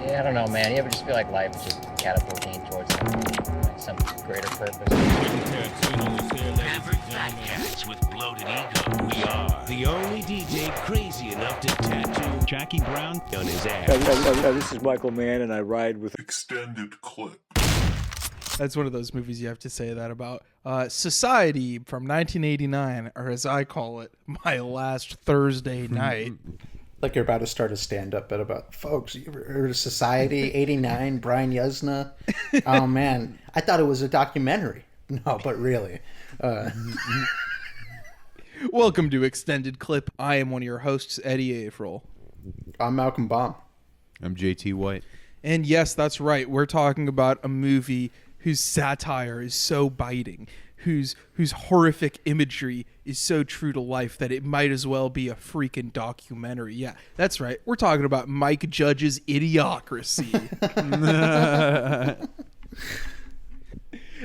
Yeah, I don't know, man. You ever just feel like life is just catapulting towards some greater purpose? Pampered fat cats with bloated ego. We are the only DJ crazy enough to tattoo Jackie Brown on his ass. This is Michael Mann, and I ride with Extended clip. That's one of those movies you have to say that about. Society from 1989, or as I call it, My Last Thursday Night. Like you're about to start a stand-up bit about, folks, you ever heard of Society, 89, Brian Yuzna? Oh, man, I thought it was a documentary. No, but really. Welcome to Extended Clip. I am one of your hosts, Eddie Averill. I'm Malcolm Baum. I'm JT White. And yes, that's right. We're talking about a movie whose satire is so biting, whose horrific imagery is so true to life that it might as well be a freaking documentary. Yeah, that's right. We're talking about Mike Judge's Idiocracy.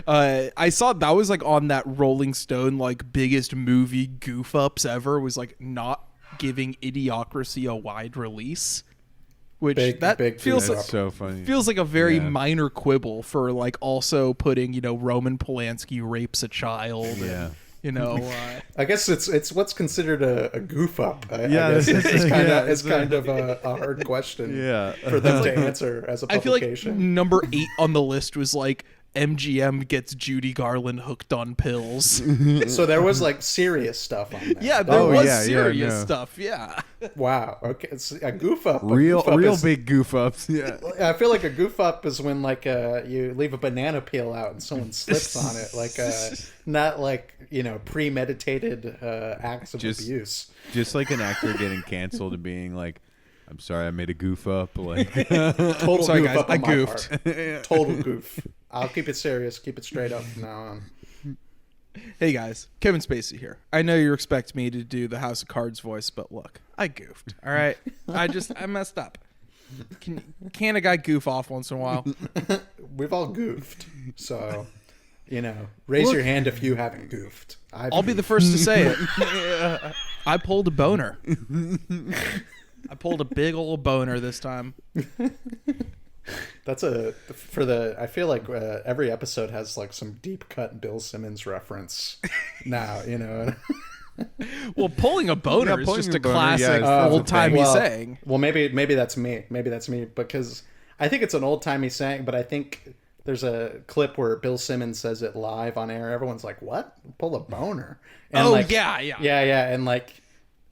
I saw that was like on that Rolling Stone like biggest movie goof ups ever, was like not giving Idiocracy a wide release. Which big feels That's so funny. Feels like a very minor quibble for like also putting, Roman Polanski rapes a child. Yeah. And, I guess it's what's considered a goof up. I Yeah, guess it's kind of a hard question for them to answer as a I feel like publication. number 8 on the list was like MGM gets Judy Garland hooked on pills. So there was like serious stuff on there. Yeah, there was yeah, serious no. stuff. Yeah. Wow. Okay. It's a goof up. Real is, big goof ups. Yeah. I feel like a goof up is when like you leave a banana peel out and someone slips on it, like not like premeditated acts of abuse. Just like an actor getting canceled and being like, I'm sorry, I made a goof up. Like, Total Sorry, goof guys, up on I my goofed. part. Total goof. I'll keep it serious, keep it straight up from now on. Hey guys, Kevin Spacey here. I know you expect me to do the House of Cards voice, but look, I goofed. All right, I messed up. Can a guy goof off once in a while? We've all goofed, so raise your hand if you haven't goofed. I'll be the first to say it. I pulled a boner. I pulled a big old boner this time. That's I feel like every episode has like some deep cut Bill Simmons reference now, Well, pulling a boner is pulling just a a boner, classic yeah, old timey saying. Well, maybe that's me. Maybe that's me because I think it's an old timey saying, but I think there's a clip where Bill Simmons says it live on air. Everyone's like, "What? Pull a boner?" And yeah,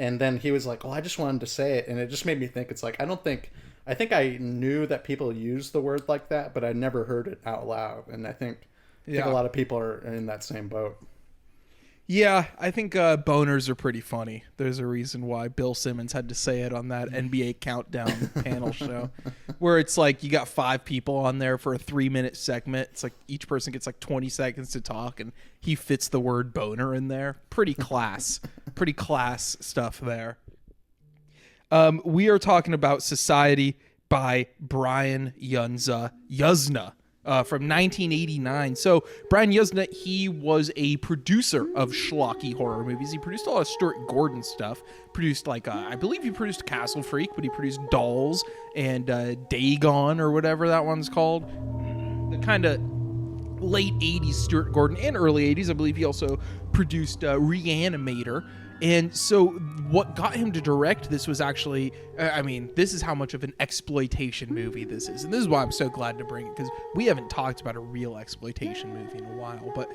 and then he was like, "Well, I just wanted to say it," and it just made me think. It's like I think I knew that people use the word like that, but I never heard it out loud. And I think a lot of people are in that same boat. Yeah, I think boners are pretty funny. There's a reason why Bill Simmons had to say it on that NBA Countdown panel show, where it's like you got 5 people on there for a 3-minute segment. It's like each person gets like 20 seconds to talk, and he fits the word boner in there. Pretty class stuff there. We are talking about Society by Brian Yuzna from 1989. So Brian Yuzna, he was a producer of schlocky horror movies. He produced a lot of Stuart Gordon stuff. Produced I believe he produced Castle Freak, but he produced Dolls and Dagon or whatever that one's called. The kind of late 80s Stuart Gordon and early 80s. I believe he also produced Reanimator. And so what got him to direct this was actually, this is how much of an exploitation movie this is. And this is why I'm so glad to bring it, because we haven't talked about a real exploitation movie in a while. But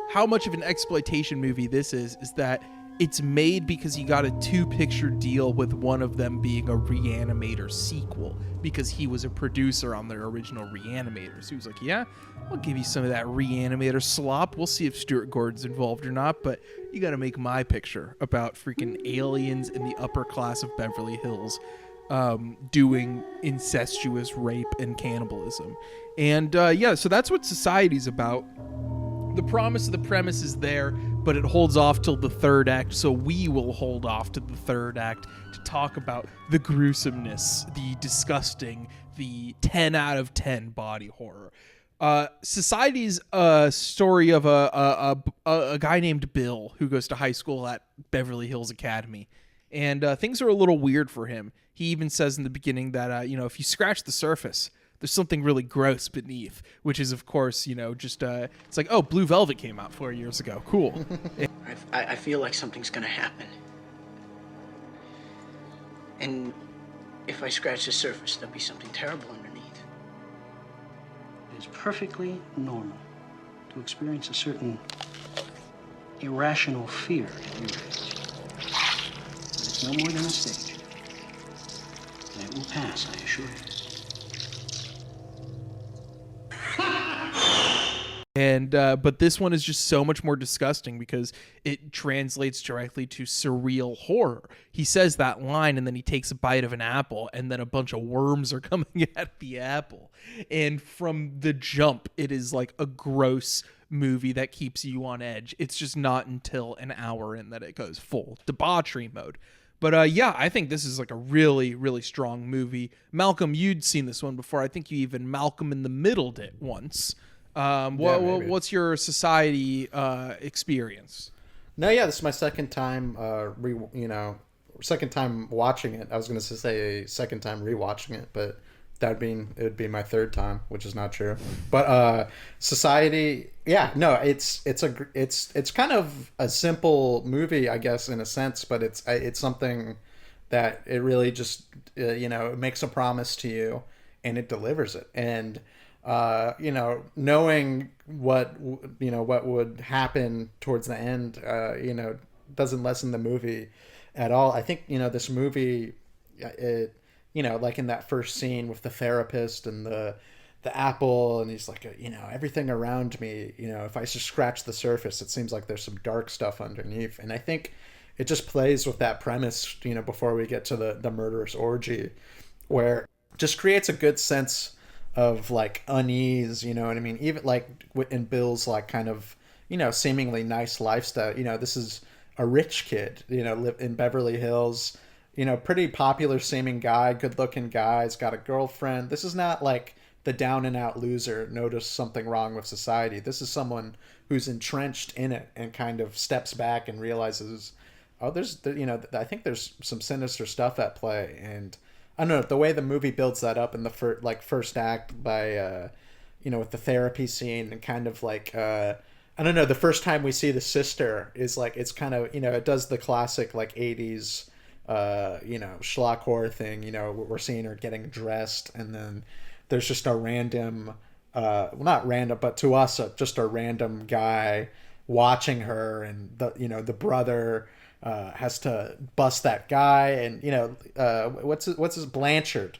how much of an exploitation movie this is that it's made because he got a 2-picture deal with one of them being a Reanimator sequel, because he was a producer on their original Reanimator. So he was like, yeah, I'll give you some of that Reanimator slop. We'll see if Stuart Gordon's involved or not, but you got to make my picture about freaking aliens in the upper class of Beverly Hills doing incestuous rape and cannibalism. And so that's what Society's about. The promise of the premise is there, but it holds off till the 3rd act, so we will hold off to the 3rd act to talk about the gruesomeness, the disgusting, the 10 out of 10 body horror. Society's a story of a guy named Bill who goes to high school at Beverly Hills Academy, and things are a little weird for him. he even says in the beginning that, if you scratch the surface, there's something really gross beneath, which is, of course, just it's like, oh, Blue Velvet came out 4 years ago. Cool. I feel like something's gonna happen. And if I scratch the surface, there'll be something terrible underneath. It's perfectly normal to experience a certain irrational fear at your age. But it's no more than a stage. And it will pass, I assure you. And but this one is just so much more disgusting because it translates directly to surreal horror. He says that line and then he takes a bite of an apple and then a bunch of worms are coming at the apple. And from the jump, it is like a gross movie that keeps you on edge. It's just not until an hour in that it goes full debauchery mode. But I think this is like a really, really strong movie. Malcolm, you'd seen this one before. I think you even Malcolm in the Middle it once. What's your Society experience? No, yeah, this is my second time, second time watching it. I was going to say second time rewatching it, but it would be my third time, which is not true. But Society, yeah, no, it's kind of a simple movie, I guess, in a sense, but it's something that it really just it makes a promise to you and it delivers it. And knowing what would happen towards the end, doesn't lessen the movie at all. I think, this movie, it, like in that first scene with the therapist and the apple, and he's like, everything around me, if I just scratch the surface, it seems like there's some dark stuff underneath. And I think it just plays with that premise, before we get to the murderous orgy, where it just creates a good sense of like unease, you know what I mean? Even like in Bill's like kind of, seemingly nice lifestyle, this is a rich kid, live in Beverly Hills, pretty popular seeming guy, good looking guy, he's got a girlfriend. This is not like the down and out loser noticed something wrong with society. This is someone who's entrenched in it and kind of steps back and realizes, oh, I think there's some sinister stuff at play. And I don't know, the way the movie builds that up in the first act by, with the therapy scene and kind of like, I don't know, the first time we see the sister is like, it's kind of, it does the classic like 80s, schlock horror thing, we're seeing her getting dressed and then there's just a random, not random, but to us, just a random guy watching her and the brother has to bust that guy, and what's his Blanchard.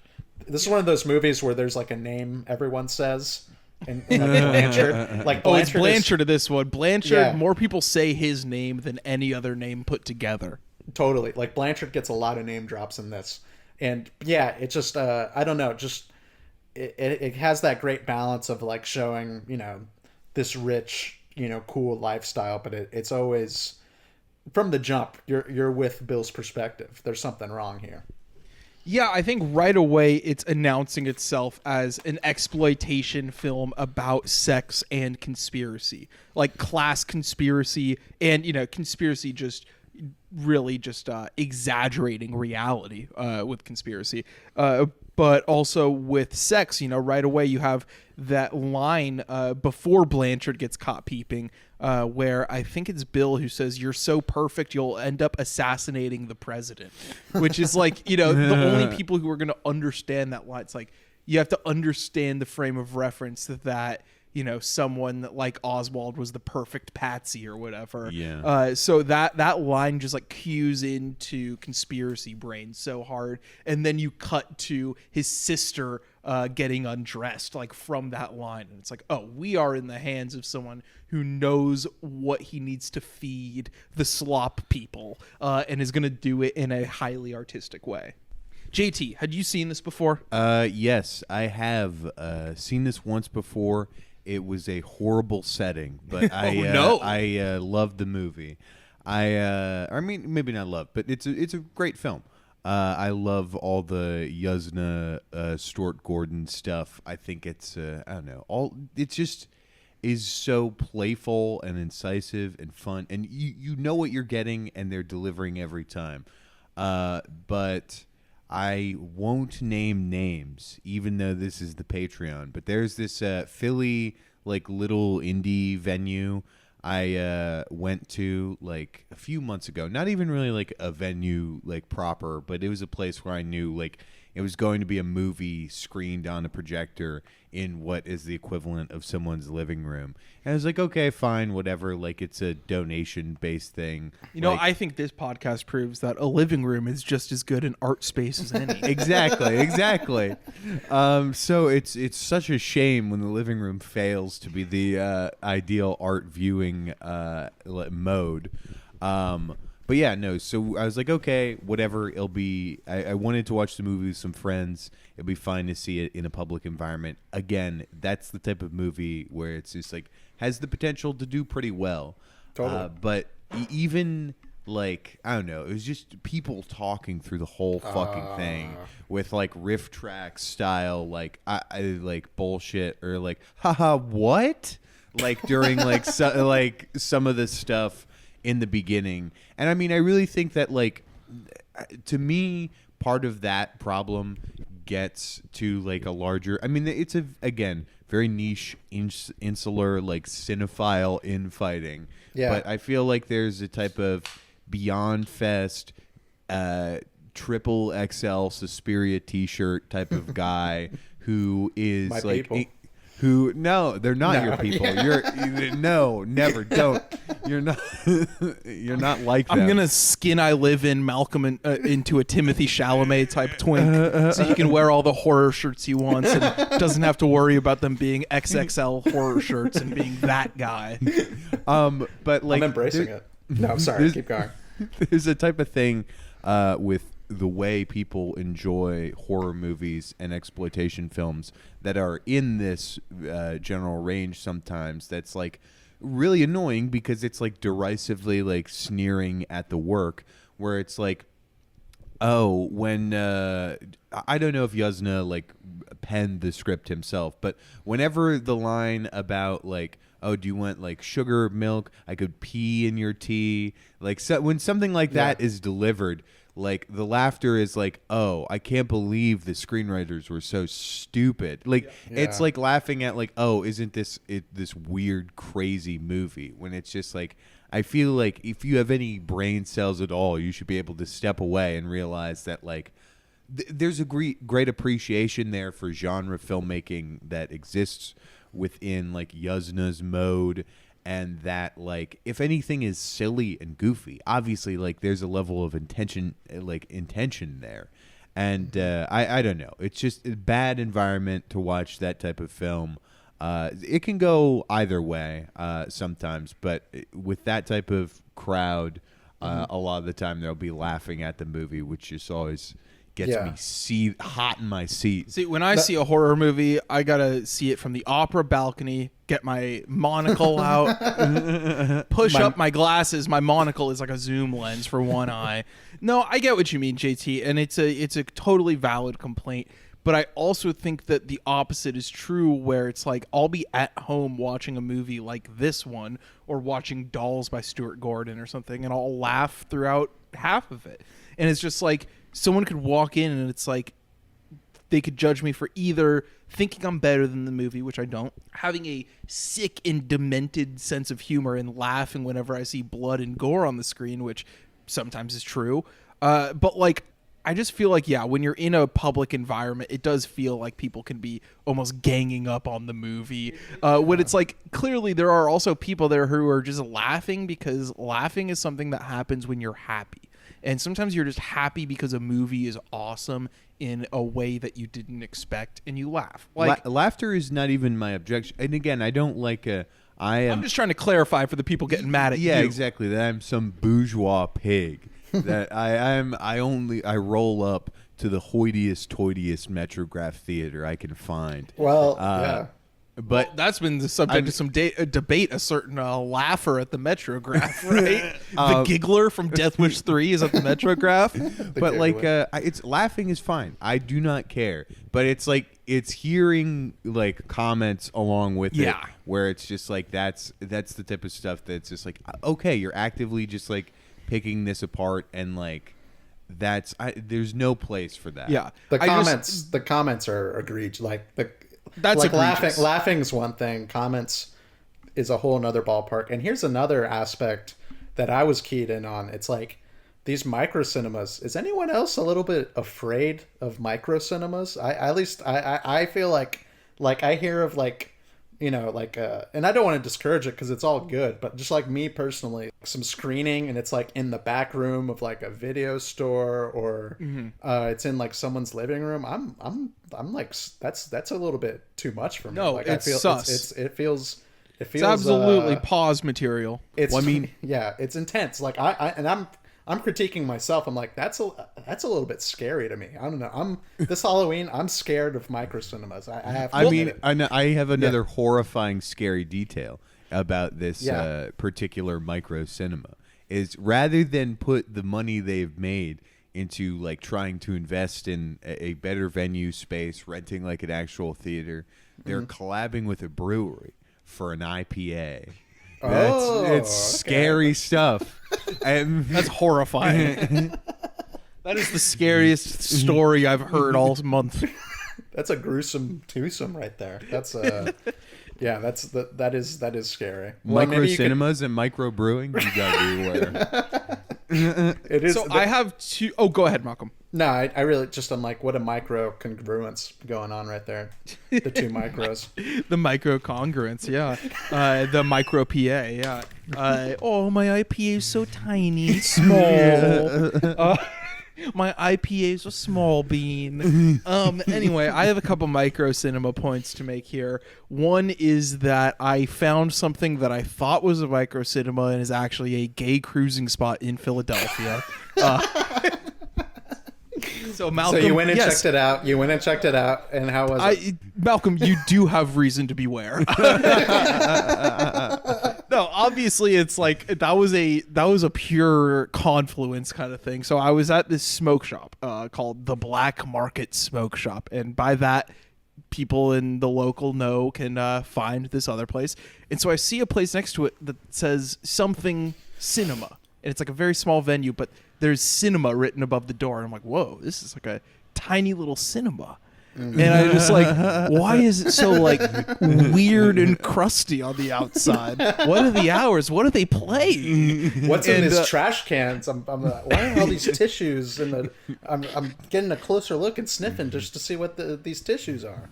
This is one of those movies where there's like a name everyone says, and Blanchard, like Blanchard, it's Blanchard to this one. Blanchard, yeah. More people say his name than any other name put together. Totally, like Blanchard gets a lot of name drops in this, and yeah, it just I don't know, just it has that great balance of like showing this rich cool lifestyle, but it's always, from the jump, you're with Bill's perspective. There's something wrong here. Yeah, I think right away it's announcing itself as an exploitation film about sex and conspiracy, like class conspiracy and conspiracy just really just exaggerating reality with conspiracy. But also with sex, right away you have that line before Blanchard gets caught peeping, where I think it's Bill who says, "You're so perfect, you'll end up assassinating the president," which is like, the only people who are going to understand that line. It's like, you have to understand the frame of reference that someone like Oswald was the perfect patsy or whatever. Yeah. So that line just like cues into conspiracy brain so hard, and then you cut to his sister getting undressed like from that line, and it's like, oh, we are in the hands of someone who knows what he needs to feed the slop people, and is going to do it in a highly artistic way. JT, had you seen this before? Yes, I have seen this once before. It was a horrible setting, but I loved the movie. I mean, maybe not love, but it's a great film. I love all the Yuzna, Stuart Gordon stuff. I think it's I don't know, it just is so playful and incisive and fun, and you know what you're getting, and they're delivering every time. But I won't name names, even though this is the Patreon. But there's this Philly like little indie venue I went to like a few months ago. Not even really like a venue like proper, but it was a place where I knew like it was going to be a movie screened on a projector in what is the equivalent of someone's living room. And I was like, okay, fine, whatever. Like, it's a donation-based thing. You know, like, I think this podcast proves that a living room is just as good an art space as any. Exactly. So it's such a shame when the living room fails to be the ideal art viewing mode. But yeah, no, so I was like, okay, whatever, it'll be, I wanted to watch the movie with some friends. It'll be fine to see it in a public environment. Again, that's the type of movie where it's just like, has the potential to do pretty well. Totally. But even like, I don't know, it was just people talking through the whole fucking thing with like riff track style, like, I like bullshit or like, haha, what? Like during like, like some of the stuff in the beginning. And I mean, I really think that like, to me, part of that problem gets to like a larger, I mean, it's again, very niche, insular, like cinephile infighting. Yeah. But I feel like there's a type of Beyond Fest, triple XL Suspiria t-shirt type of guy who is My like, people. who no, they're not your people. Yeah. You're no, never, don't. You're not. You're not like them. I'm gonna skin I Live in Malcolm into a Timothy Chalamet type twink, so he can wear all the horror shirts he wants and doesn't have to worry about them being XXL horror shirts and being that guy. But like, I'm embracing it. No, I'm sorry. Keep going. There's a type of thing with the way people enjoy horror movies and exploitation films that are in this general range sometimes that's like really annoying because it's like derisively like sneering at the work where it's like, oh, when I don't know if Yuzna like penned the script himself, but whenever the line about like, oh, do you want like sugar, milk? I could pee in your tea. Like when something like that is delivered, like the laughter is like, oh, I can't believe the screenwriters were so stupid. Like it's like laughing at like, oh, isn't this this weird, crazy movie? When it's just like, I feel like if you have any brain cells at all, you should be able to step away and realize that like there's a great appreciation there for genre filmmaking that exists within like Yuzna's mode. And that, like, if anything is silly and goofy, obviously, like, there's a level of intention there. And I don't know. It's just a bad environment to watch that type of film. It can go either way sometimes, but with that type of crowd, a lot of the time they'll be laughing at the movie, which just always gets me hot in my seat. See, when I see a horror movie, I gotta see it from the opera balcony, get my monocle out, push up my glasses. My monocle is like a zoom lens for one eye. No, I get what you mean, JT, and it's a totally valid complaint. But I also think that the opposite is true, where it's like I'll be at home watching a movie like this one or watching Dolls by Stuart Gordon or something, and I'll laugh throughout half of it. And it's just like someone could walk in and it's like they could judge me for either thinking I'm better than the movie, which I don't, having a sick and demented sense of humor and laughing whenever I see blood and gore on the screen, which sometimes is true. But like, I just feel like, yeah, when you're in a public environment, it does feel like people can be almost ganging up on the movie. When it's like, clearly there are also people there who are just laughing because laughing is something that happens when you're happy. And sometimes you're just happy because a movie is awesome in a way that you didn't expect, and you laugh. Like laughter is not even my objection. And again, I don't like I'm just trying to clarify for the people getting mad at you. Yeah, exactly. That I'm some bourgeois pig. That I roll up to the hoitiest Metrograph theater I can find. Well, yeah. But that's been the subject of some debate. A certain laugher at the Metrograph, right? The giggler from Death Wish 3 is at the Metrograph. But like, it's laughing is fine. I do not care. But it's like it's hearing like comments along with it, where it's just like that's the type of stuff that's just like, okay, you're actively just like picking this apart and like there's no place for that. Yeah. The comments are egregious. That's like egregious. laughing's one thing. Comments is a whole nother ballpark. And here's another aspect that I was keyed in on. It's like these micro cinemas. Is anyone else a little bit afraid of micro cinemas? I feel like I hear of and I don't want to discourage it because it's all good, but just like me personally, some screening and it's like in the back room of like a video store or it's in like someone's living room. I'm like that's a little bit too much for me. No, like it's I feel sus. It feels It's absolutely pause material. It's intense. Like I'm critiquing myself. I'm like, that's a little bit scary to me. I don't know. This Halloween, I'm scared of micro cinemas. I have another horrifying, scary detail about this particular micro cinema. Is rather than put the money they've made into like trying to invest in a better venue space, renting like an actual theater, they're collabing with a brewery for an IPA. It's scary stuff. And that's horrifying. That is the scariest story I've heard all month. That's a gruesome twosome right there. That's that is scary. Micro cinemas and micro brewing, you gotta be aware. It is. So I have two. Oh, go ahead, Malcolm. No, I really just I'm like, what a micro congruence going on right there. The two micros. The micro congruence, yeah. The micro PA, yeah. Oh, my IPA is so tiny, small. My IPA is a small bean. Anyway, I have a couple micro cinema points to make here. One is that I found something that I thought was a micro cinema and is actually a gay cruising spot in Philadelphia. So Malcolm, you went and checked it out. And how was it? Malcolm, you do have reason to beware. No, obviously it's like that was a pure confluence kind of thing. So I was at this smoke shop called the Black Market Smoke Shop, and by that, people in the local know can find this other place. And so I see a place next to it that says something cinema, and it's like a very small venue, but there's cinema written above the door. And I'm like, whoa, this is like a tiny little cinema. And I just like, why is it so like weird and crusty on the outside? What are the hours? What are they playing? What's in these trash cans? I'm like, why are all these tissues in the? I'm getting a closer look and sniffing just to see what these tissues are.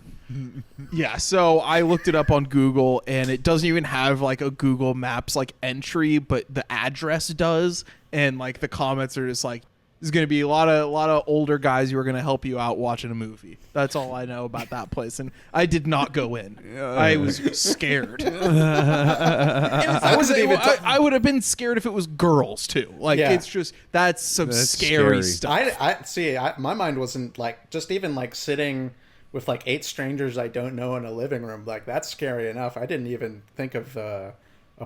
Yeah, so I looked it up on Google, and it doesn't even have like a Google Maps like entry, but the address does, and like the comments are just like, there's going to be a lot of older guys who are going to help you out watching a movie. That's all I know about that place, and I did not go in. I was scared. I would have been scared if it was girls too. Like it's just that's scary stuff. My mind wasn't like just even like sitting with like 8 strangers I don't know in a living room. Like that's scary enough. I didn't even think of a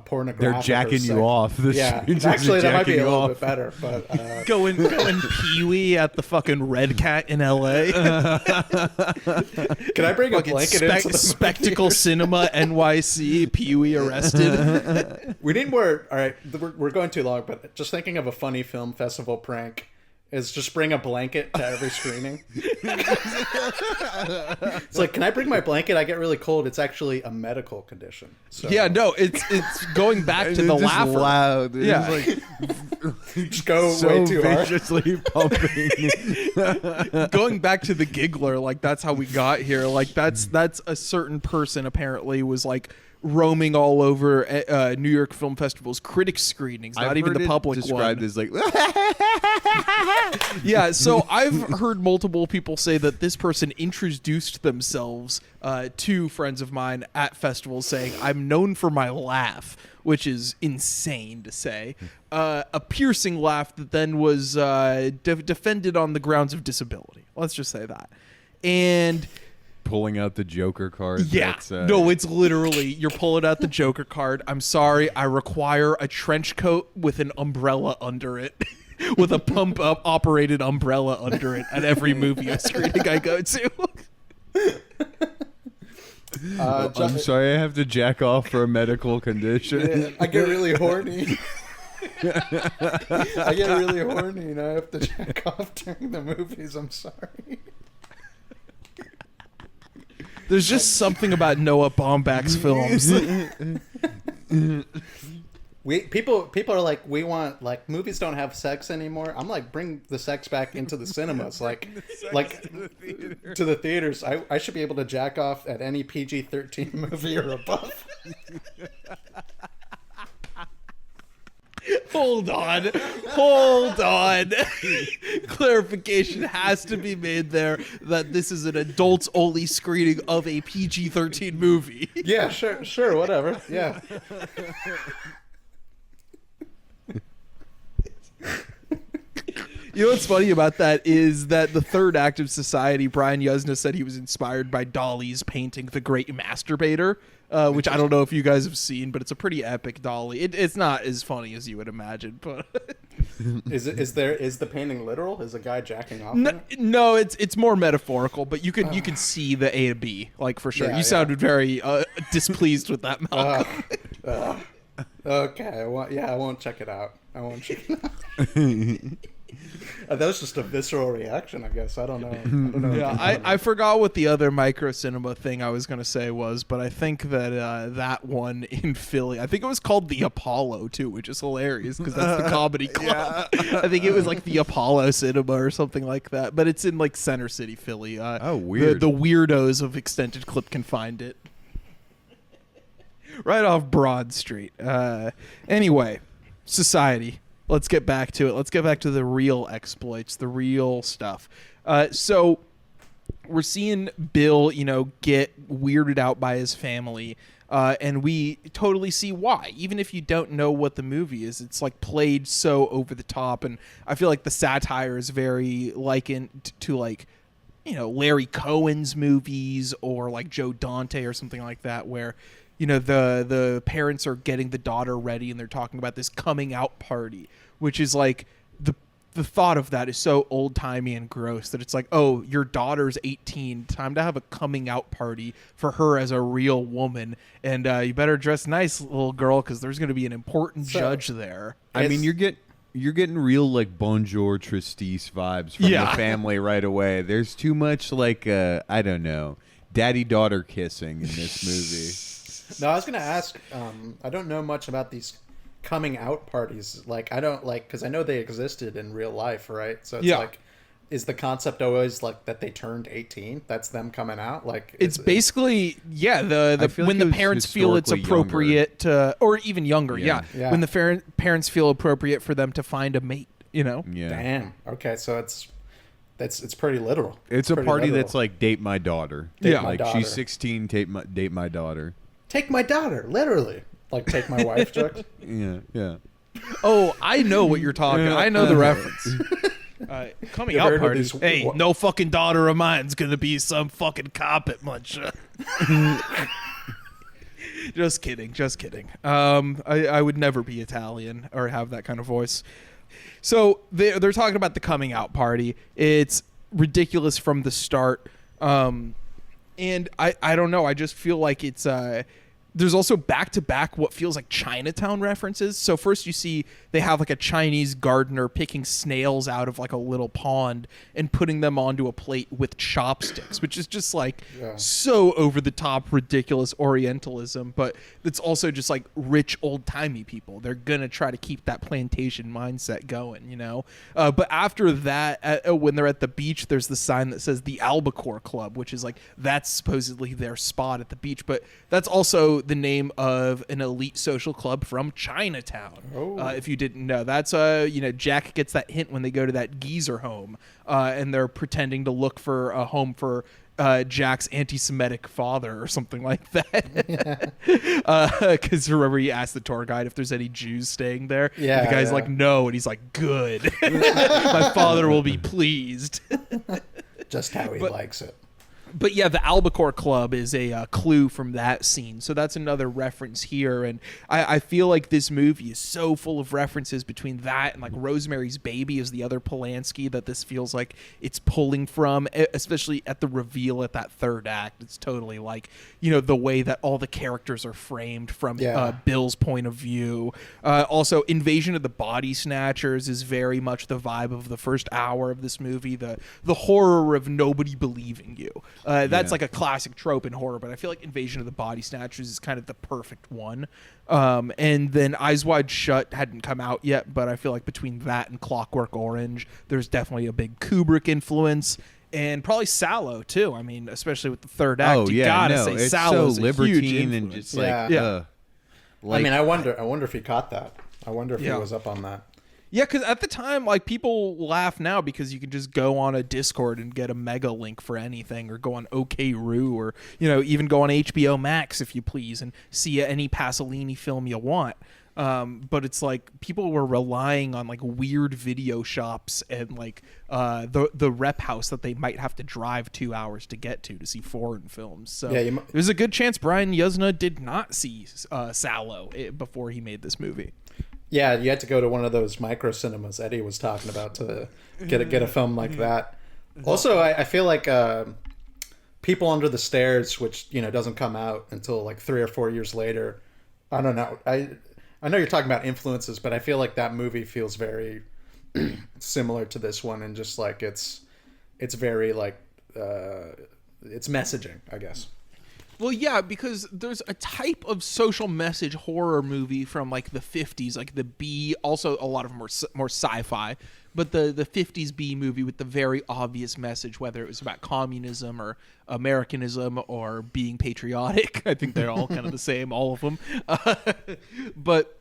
pornographic. They're jacking you off. Actually, that might be a little bit better. But going Pee-wee at the fucking Red Cat in L.A. Can I bring a blanket into the Spectacle Cinema NYC? Pee-wee arrested. We need more. All right, we're going too long. But just thinking of a funny film festival prank is just bring a blanket to every screening. It's like, can I bring my blanket? I get really cold. It's actually a medical condition. So. Yeah, no, it's going back to the laugher. Loud. Yeah, like, just go way too hard. Viciously pumping. Going back to the giggler, like that's how we got here. Like that's a certain person apparently was like roaming all over New York Film Festival's critics screenings, not even the public described one. as like yeah, so I've heard multiple people say that this person introduced themselves to friends of mine at festivals saying, I'm known for my laugh, which is insane to say. A piercing laugh that then was defended on the grounds of disability. Let's just say that. And pulling out the Joker card. Yeah. No, it's literally, you're pulling out the Joker card. I'm sorry, I require a trench coat with an umbrella under it. With a pump-up operated umbrella under it at every movie screening I go to. I'm sorry, I have to jack off for a medical condition. I get really horny. I get really horny and I have to jack off during the movies. I'm sorry. There's just something about Noah Baumbach's films. People are like, we want, like, movies don't have sex anymore. I'm like, bring the sex back into the cinemas, like to the theaters. I should be able to jack off at any PG-13 movie or above. Hold on. Clarification has to be made there that this is an adults only screening of a PG-13 movie. Yeah, sure, whatever. Yeah. You know what's funny about that is that the third act of Society, Brian Yuzna said he was inspired by Dali's painting The Great Masturbator, which I don't know if you guys have seen, but it's a pretty epic Dali. It's not as funny as you would imagine, but is the painting literal? Is a guy jacking off? No, it's more metaphorical, but you can see the A to B, like, for sure. Yeah, you sounded very displeased with that, Malcolm. Okay, I won't check it out. That was just a visceral reaction, I guess. I don't know. Yeah, I forgot what the other micro cinema thing I was going to say was, but I think that that one in Philly, I think it was called the Apollo too, which is hilarious because that's the comedy club. Yeah. I think it was like the Apollo Cinema or something like that, but it's in like Center City, Philly. Oh, weird. The weirdos of Extended Clip can find it. Right off Broad Street. Anyway, Society. Let's get back to it. Let's get back to the real exploits, the real stuff. So we're seeing Bill, get weirded out by his family, and we totally see why. Even if you don't know what the movie is, it's like played so over the top, and I feel like the satire is very likened to like, Larry Cohen's movies or like Joe Dante or something like that, where the parents are getting the daughter ready and they're talking about this coming out party, which is like the thought of that is so old timey and gross that it's like, oh, your daughter's 18, time to have a coming out party for her as a real woman, and you better dress nice, little girl, because there's going to be an important judge there. I mean, you're getting real like Bonjour Tristesse vibes from the family right away. There's too much like I don't know, daddy-daughter kissing in this movie. No, I was going to ask, I don't know much about these coming out parties. Like, I don't because I know they existed in real life, right? So it's like, is the concept always like that they turned 18? That's them coming out? Like, it's basically, when the parents feel it's appropriate to, or even younger, when the parents feel appropriate for them to find a mate, Yeah. Damn. Okay, so it's pretty literal. It's a party literal. That's like date my daughter. My daughter. She's 16, date my daughter. Take my daughter, literally. Like, take my wife jokes? Yeah. Oh, I know what you're talking. I know the reference. Coming out parties. Hey, no fucking daughter of mine's gonna be some fucking cop at Muncha. Just kidding. I would never be Italian or have that kind of voice. So they're talking about the coming out party. It's ridiculous from the start. And I don't know. I just feel like it's there's also back-to-back what feels like Chinatown references. So first you see they have like a Chinese gardener picking snails out of like a little pond and putting them onto a plate with chopsticks, which is just like so over-the-top, ridiculous Orientalism. But it's also just like rich, old-timey people. They're going to try to keep that plantation mindset going, But after that, when they're at the beach, there's the sign that says the Albacore Club, which is like that's supposedly their spot at the beach. But that's also the name of an elite social club from Chinatown. If you didn't know, that's Jack gets that hint when they go to that geezer home, and they're pretending to look for a home for Jack's anti-Semitic father or something like that. Because remember, he asked the tour guide if there's any Jews staying there. Yeah, the guy's like, no, and he's like, good. My father will be pleased. Just how he likes it. But yeah, the Albacore Club is a clue from that scene. So that's another reference here. And I feel like this movie is so full of references between that and like Rosemary's Baby is the other Polanski that this feels like it's pulling from, especially at the reveal at that third act. It's totally like, the way that all the characters are framed from Bill's point of view. Also, Invasion of the Body Snatchers is very much the vibe of the first hour of this movie. The horror of nobody believing you. That's like a classic trope in horror, but I feel like Invasion of the Body Snatchers is kind of the perfect one. And then Eyes Wide Shut hadn't come out yet, but I feel like between that and Clockwork Orange, there's definitely a big Kubrick influence. And probably Sallow too. I mean, especially with the third act, you gotta say it's Sallow's so a huge libertine influence. and just like, I wonder if he caught that. I wonder if he was up on that. Yeah, because at the time, like, people laugh now because you can just go on a Discord and get a mega link for anything, or go on OKRoo, or even go on HBO Max if you please, and see any Pasolini film you want. But it's like people were relying on like weird video shops and like the rep house that they might have to drive 2 hours to get to see foreign films. So there's a good chance Brian Yuzna did not see Sallow before he made this movie. Yeah, you had to go to one of those micro cinemas Eddie was talking about to get a film like that. Also, I feel like People Under the Stairs, which doesn't come out until like 3 or 4 years later. I don't know. I know you're talking about influences, but I feel like that movie feels very similar to this one, and just like it's very like it's messaging, I guess. Well, yeah, because there's a type of social message horror movie from like the 50s, like the B, also a lot of more sci-fi, but the 50s B movie with the very obvious message, whether it was about communism or Americanism or being patriotic. I think they're all kind of the same, all of them. But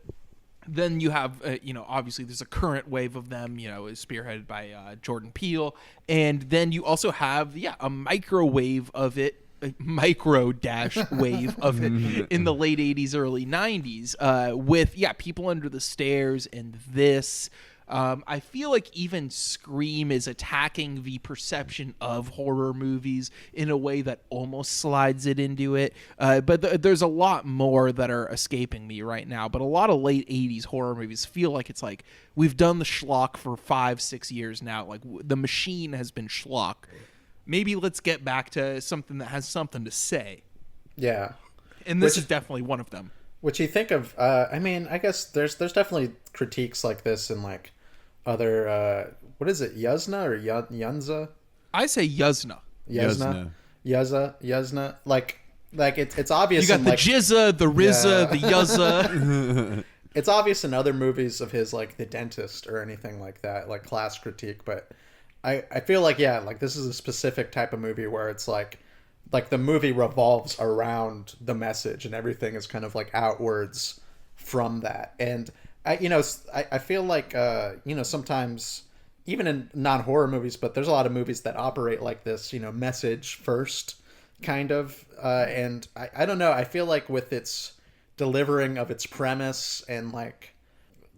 then you have, obviously there's a current wave of them, is spearheaded by Jordan Peele. And then you also have, a microwave of it, a micro-wave of it in the late 80s, early 90s with, People Under the Stairs and this. I feel like even Scream is attacking the perception of horror movies in a way that almost slides it into it. But there's a lot more that are escaping me right now. But a lot of late 80s horror movies feel like it's like we've done the schlock for 5-6 years now. Like the machine has been schlock. Maybe let's get back to something that has something to say. Yeah. And this is definitely one of them. Which you think of, I guess there's definitely critiques like this in like other, what is it, Yuzna or Yunza? I say Yuzna. Yuzna. Like it's obvious. You got the Jizza, the Rizza, the Yuzza. It's obvious in other movies of his, like The Dentist or anything like that, like class critique, but I feel like, like this is a specific type of movie where it's like the movie revolves around the message and everything is kind of like outwards from that. And I feel like, sometimes even in non-horror movies, but there's a lot of movies that operate like this, message first kind of. And I don't know. I feel like with its delivering of its premise and like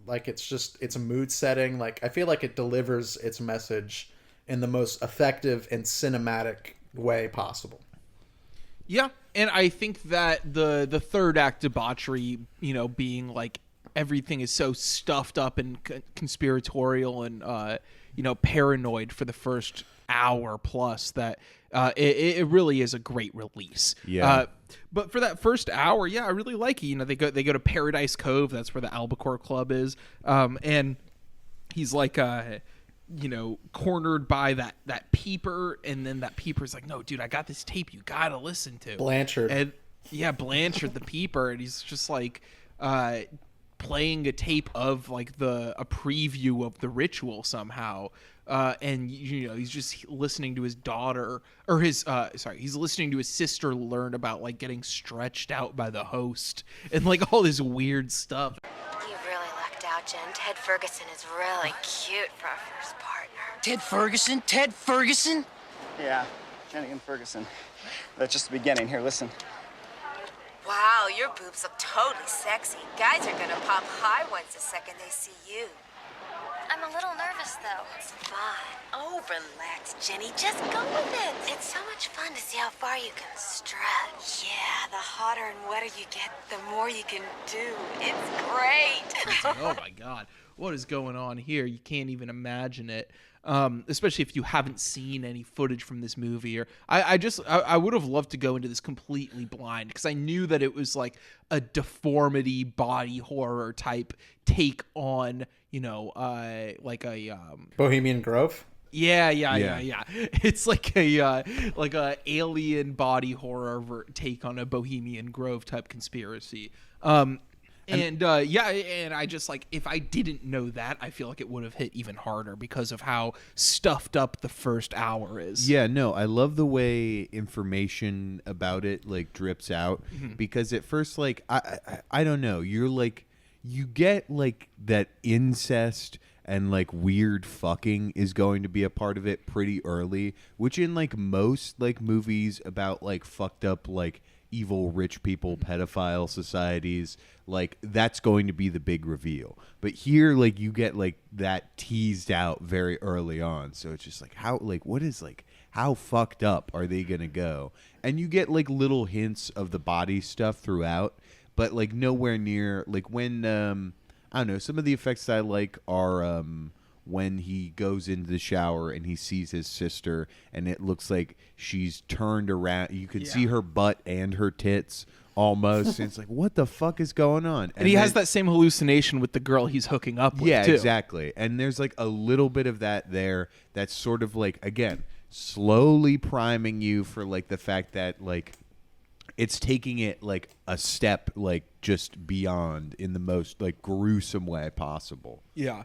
it's a mood setting. Like I feel like it delivers its message in the most effective and cinematic way possible. Yeah, and I think that the third act debauchery, being like everything is so stuffed up and conspiratorial and paranoid for the first hour plus that it really is a great release. Yeah. But for that first hour, I really like it. They go to Paradise Cove. That's where the Albacore Club is, and he's like cornered by that peeper, and then that peeper's like, no dude, I got this tape you gotta listen to. Blanchard the peeper, and he's just like playing a tape of like a preview of the ritual somehow, and he's just listening to his daughter or he's listening to his sister learn about like getting stretched out by the host and like all this weird stuff. Jen. Ted Ferguson is really cute for our first partner. Ted Ferguson? Ted Ferguson? Yeah, Jennigan Ferguson. That's just the beginning. Here, listen. Wow, your boobs look totally sexy. Guys are gonna pop high ones the second they see you. I'm I'm a little nervous, though. It's fun. Oh, relax, Jenny. Just go with it. It's so much fun to see how far you can stretch. Yeah, the hotter and wetter you get, the more you can do. It's great. Oh, my God. What is going on here? You can't even imagine it. Especially if you haven't seen any footage from this movie. Or I would have loved to go into this completely blind because I knew that it was like a deformity body horror type take on, like a Bohemian Grove. Yeah. It's like a alien body horror take on a Bohemian Grove type conspiracy. And I just like, if I didn't know that, I feel like it would have hit even harder because of how stuffed up the first hour is. Yeah, no, I love the way information about it like drips out because at first, like, I don't know, you're like, you get like that incest and like weird fucking is going to be a part of it pretty early, which in like most like movies about like fucked up like evil rich people pedophile societies, like that's going to be the big reveal. But here, like, you get like that teased out very early on, so it's just like, how, like, what is, like, how fucked up are they gonna go? And you get like little hints of the body stuff throughout, but like nowhere near like when I don't know, some of the effects that I like are when he goes into the shower and he sees his sister and it looks like she's turned around. You can see her butt and her tits almost. And it's like, what the fuck is going on? And he has that same hallucination with the girl he's hooking up with, yeah, too. exactly. And there's like a little bit of that there that's sort of like, again, slowly priming you for like the fact that like it's taking it like a step like just beyond in the most like gruesome way possible. Yeah.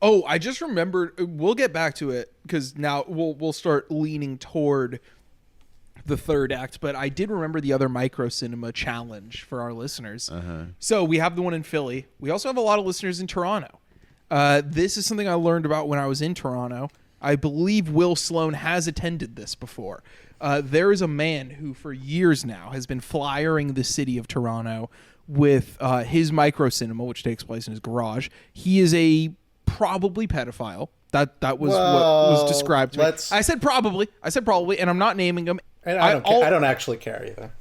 Oh, I just remembered. We'll get back to it because now we'll start leaning toward the third act. But I did remember the other micro cinema challenge for our listeners. So we have the one in Philly. We also have a lot of listeners in Toronto. This is something I learned about when I was in Toronto. I believe Will Sloan has attended this before. There is a man who for years now has been flyering the city of Toronto with his micro cinema, which takes place in his garage. He is a probably pedophile. That was what was described to me. I said probably, and I'm not naming him. And I don't actually care either.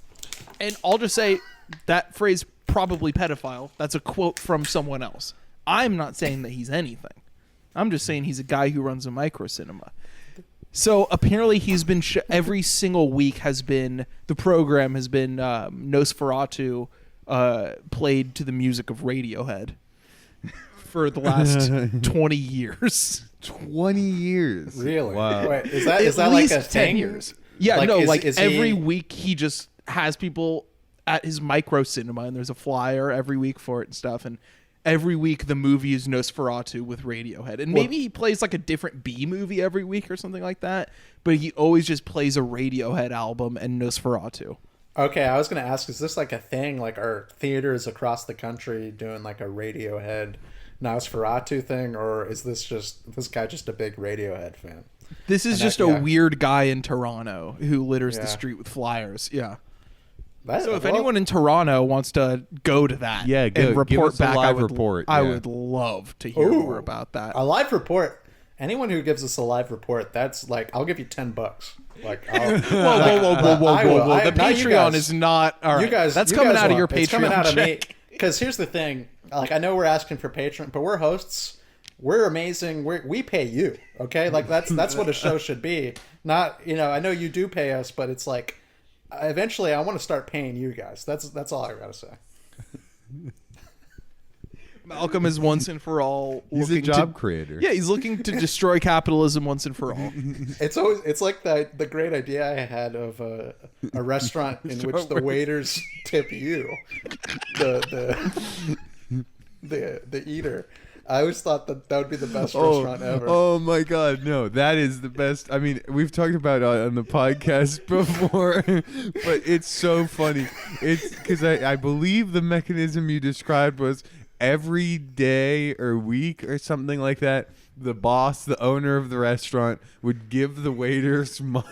And I'll just say that phrase, probably pedophile, that's a quote from someone else. I'm not saying that he's anything. I'm just saying he's a guy who runs a micro cinema. So apparently he's been every single week the program has been Nosferatu played to the music of Radiohead for the last 20 years. 20 years. Really? Wow. Wait, is that like a 10 thing? years. Yeah, like, every week he just has people at his micro cinema and there's a flyer every week for it and stuff, and every week the movie is Nosferatu with Radiohead. And maybe he plays like a different B movie every week or something like that, but he always just plays a Radiohead album and Nosferatu. Okay, I was going to ask, is this like a thing? Like, are theaters across the country doing like a Radiohead Nosferatu thing, or is this guy just a big Radiohead fan? This is just a weird guy in Toronto who litters the street with flyers. Yeah. So if anyone in Toronto wants to go to that and report back, I would love to hear more about that. A live report. Anyone who gives us a live report, that's like, I'll give you $10. Like, whoa. The Patreon is not all right. That's coming out of your Patreon. It's coming out of me. Because here's the thing. Like, I know we're asking for Patreon, but we're hosts. We're amazing. We pay you. Okay, like that's what a show should be. Not, I know you do pay us, but it's like, eventually I want to start paying you guys. That's all I gotta say. Malcolm is once and for all. He's a job creator. Yeah, he's looking to destroy capitalism once and for all. It's like the great idea I had of a restaurant in which the waiters tip you, the eater. I always thought that would be the best restaurant ever. Oh my God, no, that is the best. I mean, we've talked about it on the podcast before, but it's so funny. It's because I believe the mechanism you described was every day or week or something like that, the boss, the owner of the restaurant, would give the waiters money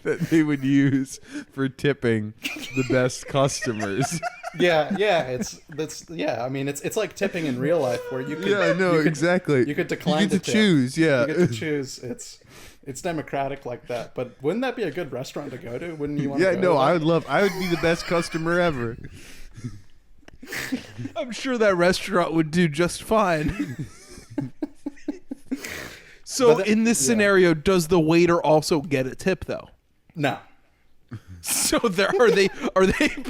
that they would use for tipping the best customers. Yeah. I mean, it's like tipping in real life where you could. Exactly. You could decline. You get to choose. Yeah. You get to choose. It's democratic like that. But wouldn't that be a good restaurant to go to? Wouldn't you want? Yeah. to go No, to I would be the best customer ever. I'm sure that restaurant would do just fine. So in this scenario, does the waiter also get a tip though? No. So are they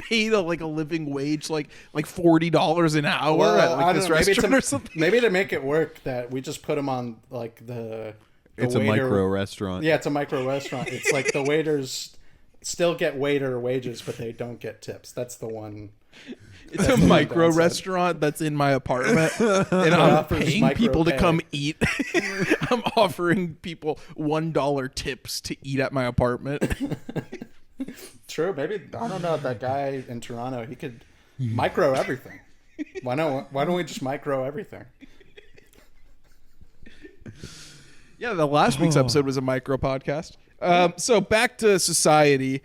paid a living wage like $40 an hour at this restaurant or something? Maybe to make it work, that we just put them on it's waiter. a micro restaurant. Yeah, it's a micro restaurant. It's like the waiters still get waiter wages, but they don't get tips. That's the one. It's a micro restaurant that's in my apartment, and I'm paying people to come eat. I'm offering people $1 tips to eat at my apartment. True, maybe. I don't know. That guy in Toronto, he could micro everything. Why don't we just micro everything? Yeah, the last week's episode was a micro podcast. So back to society.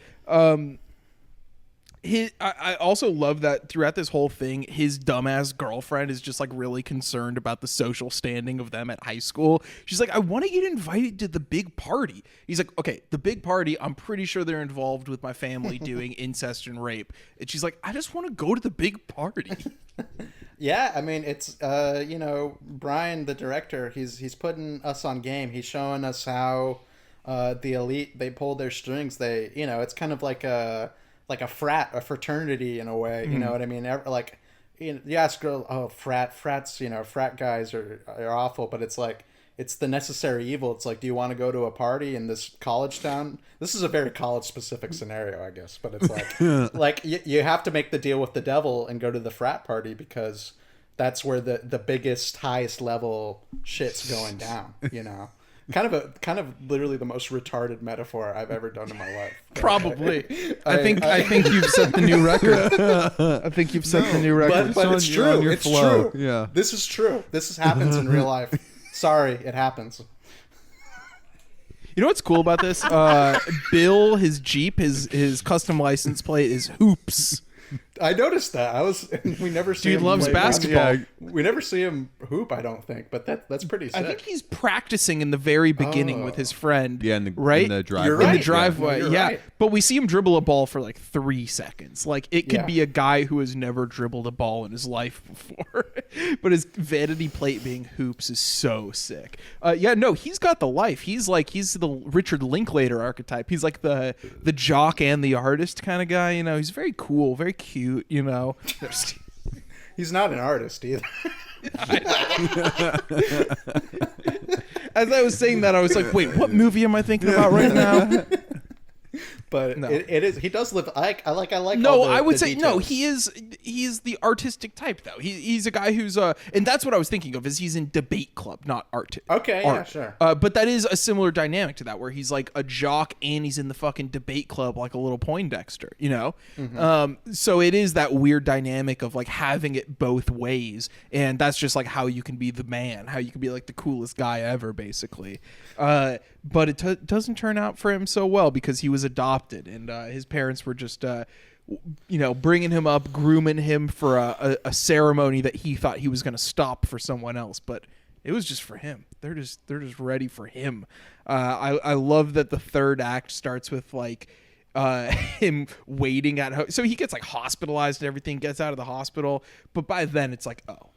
I also love that throughout this whole thing, his dumbass girlfriend is just really concerned about the social standing of them at high school. She's like, I want to get invited to the big party. He's like, okay, the big party, I'm pretty sure they're involved with my family doing incest and rape. And she's like, I just want to go to the big party. Yeah, I mean, it's Brian, the director, he's putting us on game. He's showing us how the elite, they pull their strings. They, it's kind of like a fraternity in a way. You know what I mean? You ask girl, frats, frat guys are awful, but it's the necessary evil. It's like, do you want to go to a party in this college town? This is a very college specific scenario, I guess, but it's like you have to make the deal with the devil and go to the frat party because that's where the biggest, highest level shit's going down, Kind of literally the most retarded metaphor I've ever done in my life. Probably. I think you've set the new record. I think you've set the new record. But it's true. It's true. Yeah. This is true. This happens in real life. Sorry, it happens. You know what's cool about this? Bill, his Jeep, his custom license plate is Hoops. I noticed that. We never see him. Dude loves basketball. Yeah, we never see him hoop, I don't think, but that's pretty sick. I think he's practicing in the very beginning with his friend. Yeah, in the driveway. You're right. In the driveway, yeah. Right. But we see him dribble a ball for 3 seconds. It could be a guy who has never dribbled a ball in his life before. But his vanity plate being Hoops is so sick. He's got the life. He's the Richard Linklater archetype. He's like the jock and the artist kind of guy. He's very cool, very cute. He's not an artist either. As I was saying that, I was like, wait, what movie am I thinking about right now? But no. It is. He does live. I like. No, all the, I would the say details. no. He is the artistic type though. He's a guy who's and that's what I was thinking of. Is he's in debate club, not art. Okay, art. Yeah, sure. But that is a similar dynamic to that, where he's like a jock and he's in the fucking debate club like a little Poindexter, Mm-hmm. So it is that weird dynamic of having it both ways, and that's just how you can be the man, how you can be the coolest guy ever, basically. But it doesn't turn out for him so well because he was adopted, and his parents were just, bringing him up, grooming him for a ceremony that he thought he was going to stop for someone else, but it was just for him. They're just ready for him. I love that the third act starts with him waiting at home. So he gets hospitalized and everything, gets out of the hospital. But by then it's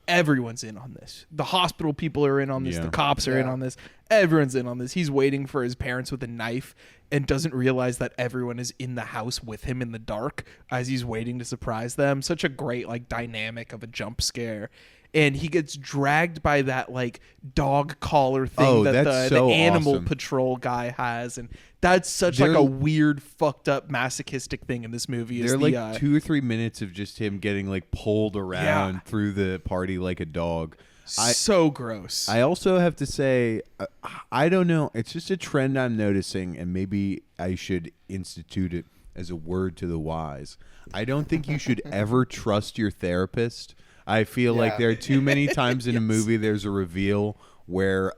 everyone's in on this. The hospital people are in on this. Yeah. The cops are in on this. Everyone's in on this. He's waiting for his parents with a knife and doesn't realize that everyone is in the house with him in the dark as he's waiting to surprise them. Such a great dynamic of a jump scare. And he gets dragged by that dog collar thing that the animal awesome. Patrol guy has, and that's such a weird, fucked up, masochistic thing in this movie. There 2 or 3 minutes of just him getting pulled around through the party like a dog. So gross. I also have to say, I don't know. It's just a trend I'm noticing, and maybe I should institute it as a word to the wise. I don't think you should ever trust your therapist. I feel like there are too many times in a movie there's a reveal where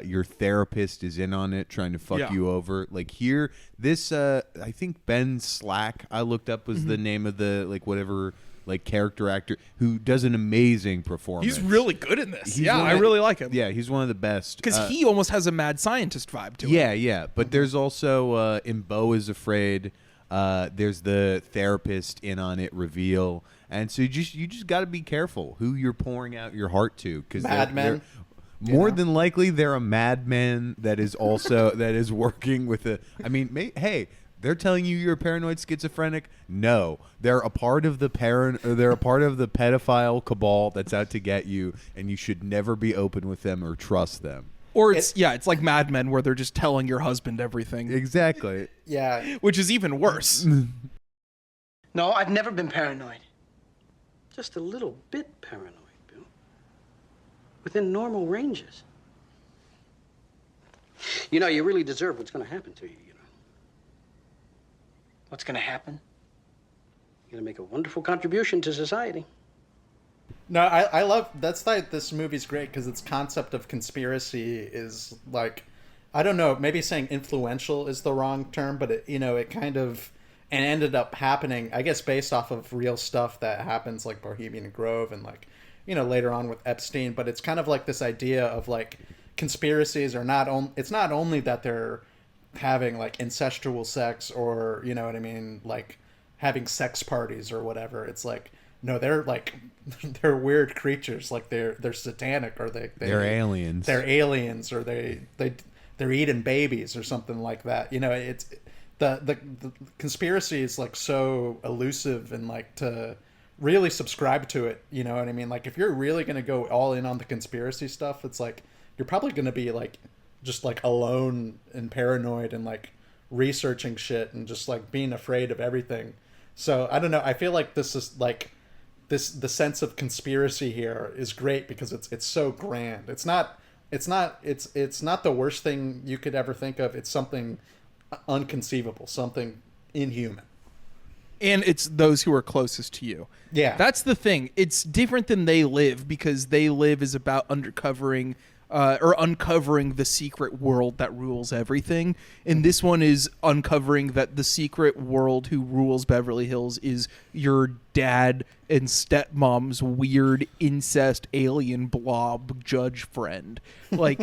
your therapist is in on it, trying to fuck you over. Here, this I think Ben Slack I looked up was the name of the whatever like character actor who does an amazing performance. He's really good in this. I really like him. Yeah, he's one of the best. Because he almost has a mad scientist vibe to him. Yeah. But there's also in Beau is Afraid. There's the therapist in on it reveal, and so you just got to be careful who you're pouring out your heart to, because madmen. More than likely, they're a madman that is also that is working with a. I mean, hey, they're telling you you're a paranoid schizophrenic. No, they're a part of the they're a part of the pedophile cabal that's out to get you, and you should never be open with them or trust them. Or it's like Mad Men where they're just telling your husband everything. Exactly. Yeah. Which is even worse. No, I've never been paranoid. Just a little bit paranoid, Bill. Within normal ranges. You know, you really deserve what's going to happen to you, you know. What's going to happen? You're going to make a wonderful contribution to society. No, I love, that's why this movie's great, because its concept of conspiracy is like, I don't know, maybe saying influential is the wrong term, but it kind of, and ended up happening, I guess, based off of real stuff that happens, like Bohemian Grove and like, later on with Epstein. But it's kind of like this idea of like conspiracies are it's not only that they're having like incestual sex or, you know what I mean, like having sex parties or whatever. It's like, no, they're like, they're weird creatures. Like they're satanic, or they're aliens. They're aliens, or they're eating babies or something like that. It's the conspiracy is like so elusive, and like to really subscribe to it, you know what I mean? Like if you're really going to go all in on the conspiracy stuff, it's like you're probably going to be like just like alone and paranoid and like researching shit and just like being afraid of everything. So I don't know. I feel like this is like the sense of conspiracy here is great because it's so grand. It's not the worst thing you could ever think of. It's something unconceivable, something inhuman. And it's those who are closest to you. Yeah. That's the thing. It's different than They Live, because They Live is about uncovering the secret world that rules everything. And this one is uncovering that the secret world who rules Beverly Hills is your dad and stepmom's weird incest alien blob judge friend. Like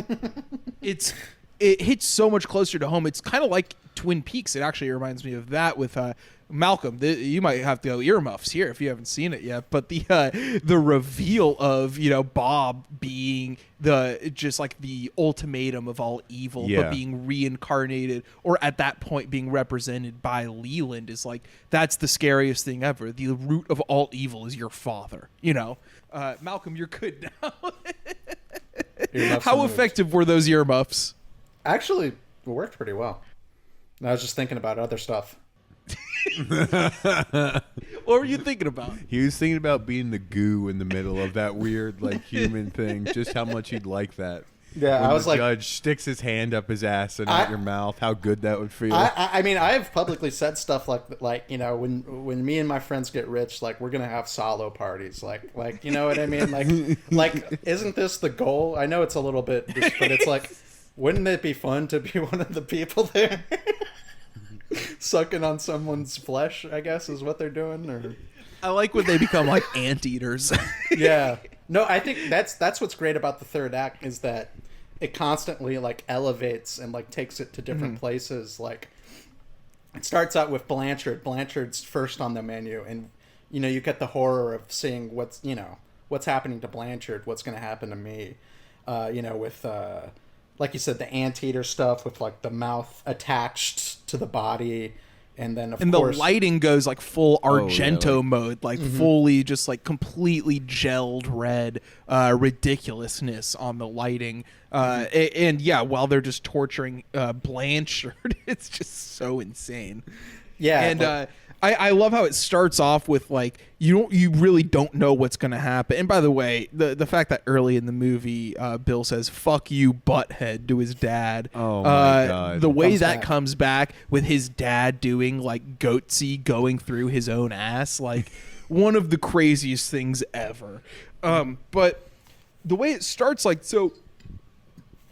it hits so much closer to home. It's kind of like Twin Peaks. It actually reminds me of that with Malcolm. You might have to go earmuffs here if you haven't seen it yet. But the reveal of Bob being the ultimatum of all evil, but being reincarnated, or at that point being represented by Leland, is like, that's the scariest thing ever. The root of all evil is your father. Malcolm, you're good now. How effective were those earmuffs? Actually, it worked pretty well. I was just thinking about other stuff. What were you thinking about? He was thinking about being the goo in the middle of that weird like human thing. Just how much he'd like that. Yeah, when I was the like, judge sticks his hand up his ass and out your mouth. How good that would feel. I mean, I have publicly said stuff like when me and my friends get rich, like we're gonna have solo parties, like you know what I mean, like isn't this the goal? I know it's a little bit, but it's like, wouldn't it be fun to be one of the people there? Sucking on someone's flesh, I guess, is what they're doing. Or I like when they become like anteaters. Yeah. No, I think that's what's great about the third act, is that it constantly like elevates and like takes it to different places. Like it starts out with Blanchard. Blanchard's first on the menu, and you get the horror of seeing what's happening to Blanchard, what's going to happen to me. With like you said, the anteater stuff with like the mouth attached to the body, and then of course the lighting goes like full Argento mode, like fully just like completely gelled red ridiculousness on the lighting. And yeah, while they're just torturing Blanchard, it's just so insane. Yeah, and I love how it starts off with like you really don't know what's going to happen. And by the way, the fact that early in the movie Bill says "fuck you, butthead" to his dad. Oh my God! The way that comes back with his dad doing like goatsy going through his own ass, like one of the craziest things ever. But the way it starts, like, so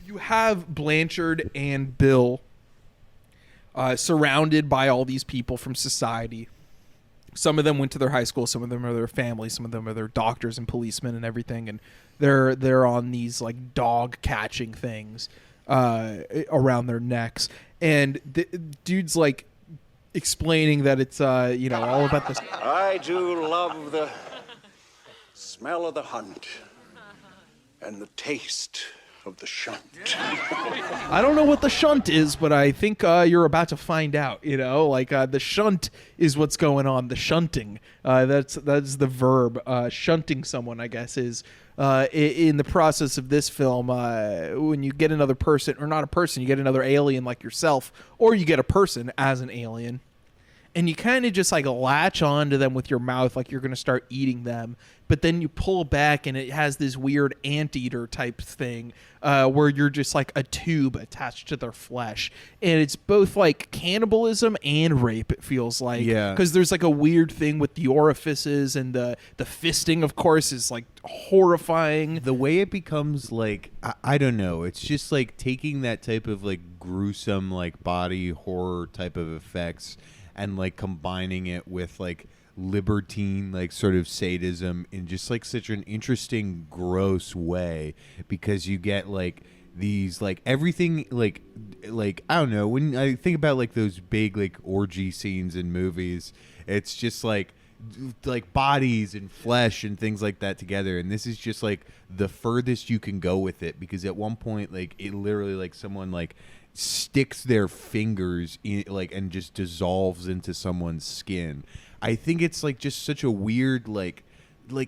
you have Blanchard and Bill surrounded by all these people from society, some of them went to their high school, some of them are their family, some of them are their doctors and policemen and everything, and they're on these like dog catching things around their necks, and the dude's like explaining that it's all about this. I do love the smell of the hunt and the taste of the shunt. I don't know what the shunt is, but I think you're about to find out. The shunt is what's going on. The shunting, that's the verb. Shunting someone, I guess, is in the process of this film. When you get another person, or not a person, you get another alien like yourself, or you get a person as an alien. And you kind of just like latch onto them with your mouth like you're going to start eating them. But then you pull back and it has this weird anteater type thing where you're just like a tube attached to their flesh. And it's both like cannibalism and rape, it feels like. Yeah. Because there's like a weird thing with the orifices, and the fisting, of course, is like horrifying. The way it becomes like, I don't know. It's just like taking that type of like gruesome like body horror type of effects and like combining it with like libertine like sort of sadism in just like such an interesting gross way, because you get like these like everything like I don't know, when I think about like those big like orgy scenes in movies, it's just like bodies and flesh and things like that together, and this is just like the furthest you can go with it, because at one point like it literally like someone like sticks their fingers in like and just dissolves into someone's skin. I think it's like just such a weird like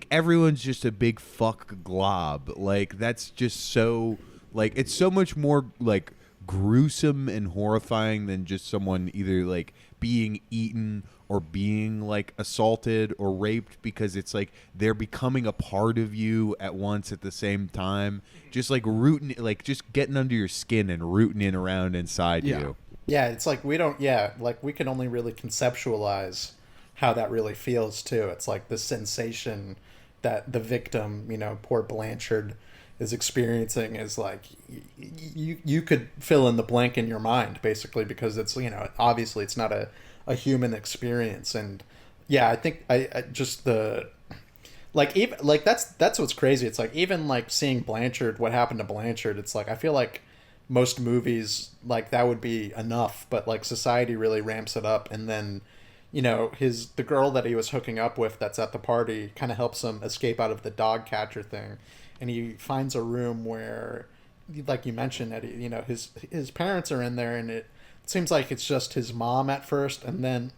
everyone's just a big fuck glob. Like that's just so like it's so much more like gruesome and horrifying than just someone either like being eaten or being like assaulted or raped, because it's like they're becoming a part of you at once at the same time, just like rooting, like just getting under your skin and rooting in around inside you. Yeah, it's like we can only really conceptualize how that really feels too. It's like the sensation that the victim, poor Blanchard, is experiencing is like you could fill in the blank in your mind basically, because it's obviously it's not a human experience. And yeah, I think I just the like even like that's what's crazy. It's like even like seeing Blanchard, what happened to Blanchard, it's like I feel like most movies like that would be enough, but like society really ramps it up, and then the girl that he was hooking up with that's at the party kind of helps him escape out of the dog catcher thing, and he finds a room where, like you mentioned, Eddie, his parents are in there, and it seems like it's just his mom at first, and then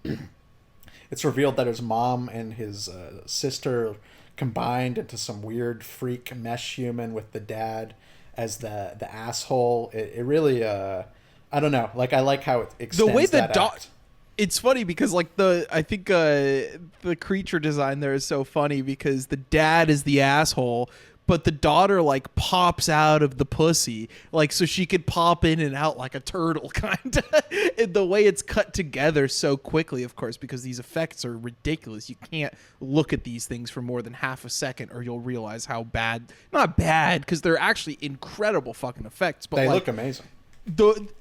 it's revealed that his mom and his sister combined into some weird freak mesh human with the dad as the asshole. It really I don't know, like I like how it extends the way that act. It's funny because like I think the creature design there is so funny, because the dad is the asshole, but the daughter like pops out of the pussy, like so she could pop in and out like a turtle kind of. And the way it's cut together so quickly, of course, because these effects are ridiculous. You can't look at these things for more than half a second or you'll realize how not bad, because they're actually incredible fucking effects, but they like, look amazing.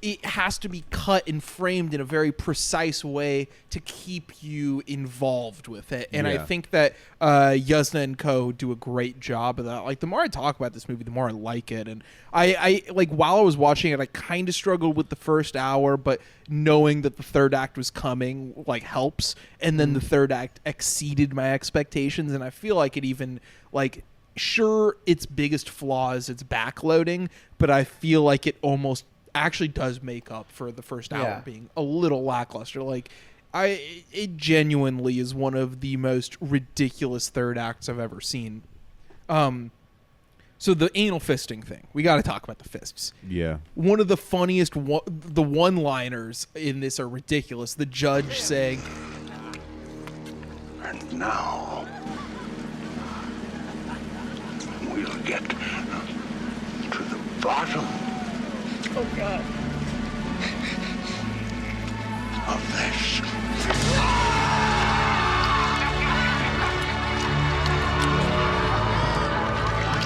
It has to be cut and framed in a very precise way to keep you involved with it. And I think that Yuzna and Co. do a great job of that. Like, the more I talk about this movie, the more I like it. And I like, while I was watching it, I kind of struggled with the first hour, but knowing that the third act was coming, like, helps. And then the third act exceeded my expectations. And I feel like it even, like, sure, its biggest flaw is its backloading, but I feel like it almost actually does make up for the first hour being a little lackluster. Like, it genuinely is one of the most ridiculous third acts I've ever seen. So the anal fisting thing, we got to talk about the fists. Yeah. One of the funniest the one-liners in this are ridiculous. The judge saying, "And now we'll get to the bottom." Oh, God. Of this.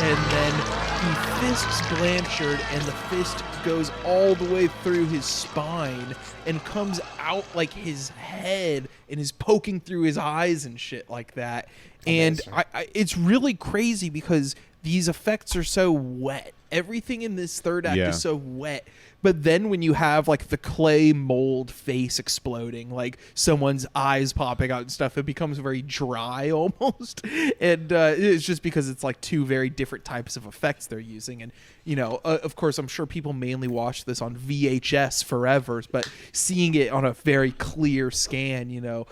And then he fists Blanchard, and the fist goes all the way through his spine and comes out like his head and is poking through his eyes and shit like that. Amazing. And it's really crazy because these effects are so wet. Everything in this third act is so wet. But then when you have like the clay mold face exploding, like someone's eyes popping out and stuff, it becomes very dry almost. And it's just because it's like two very different types of effects they're using. And, you know, of course, I'm sure people mainly watch this on VHS forever, but seeing it on a very clear scan, you know,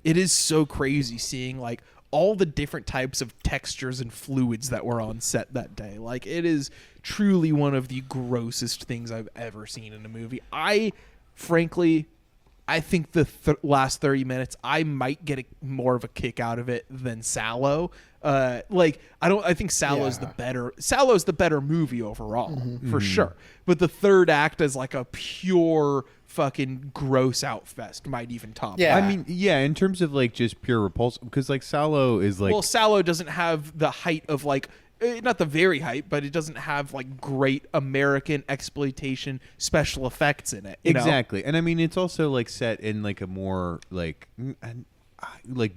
it is so crazy seeing like all the different types of textures and fluids that were on set that day. Like, it is truly one of the grossest things I've ever seen in a movie. Frankly, I think the last 30 minutes, I might get more of a kick out of it than Sallow. I think Sallow's the better movie overall, for sure. But the third act is like a pure fucking gross out fest, might even top. I mean, in terms of like just pure repulsion, because like Sallow is like, well, Sallow doesn't have the height of like, not the very height, but it doesn't have like great American exploitation special effects in it. Exactly. And I mean, it's also like set in like a more like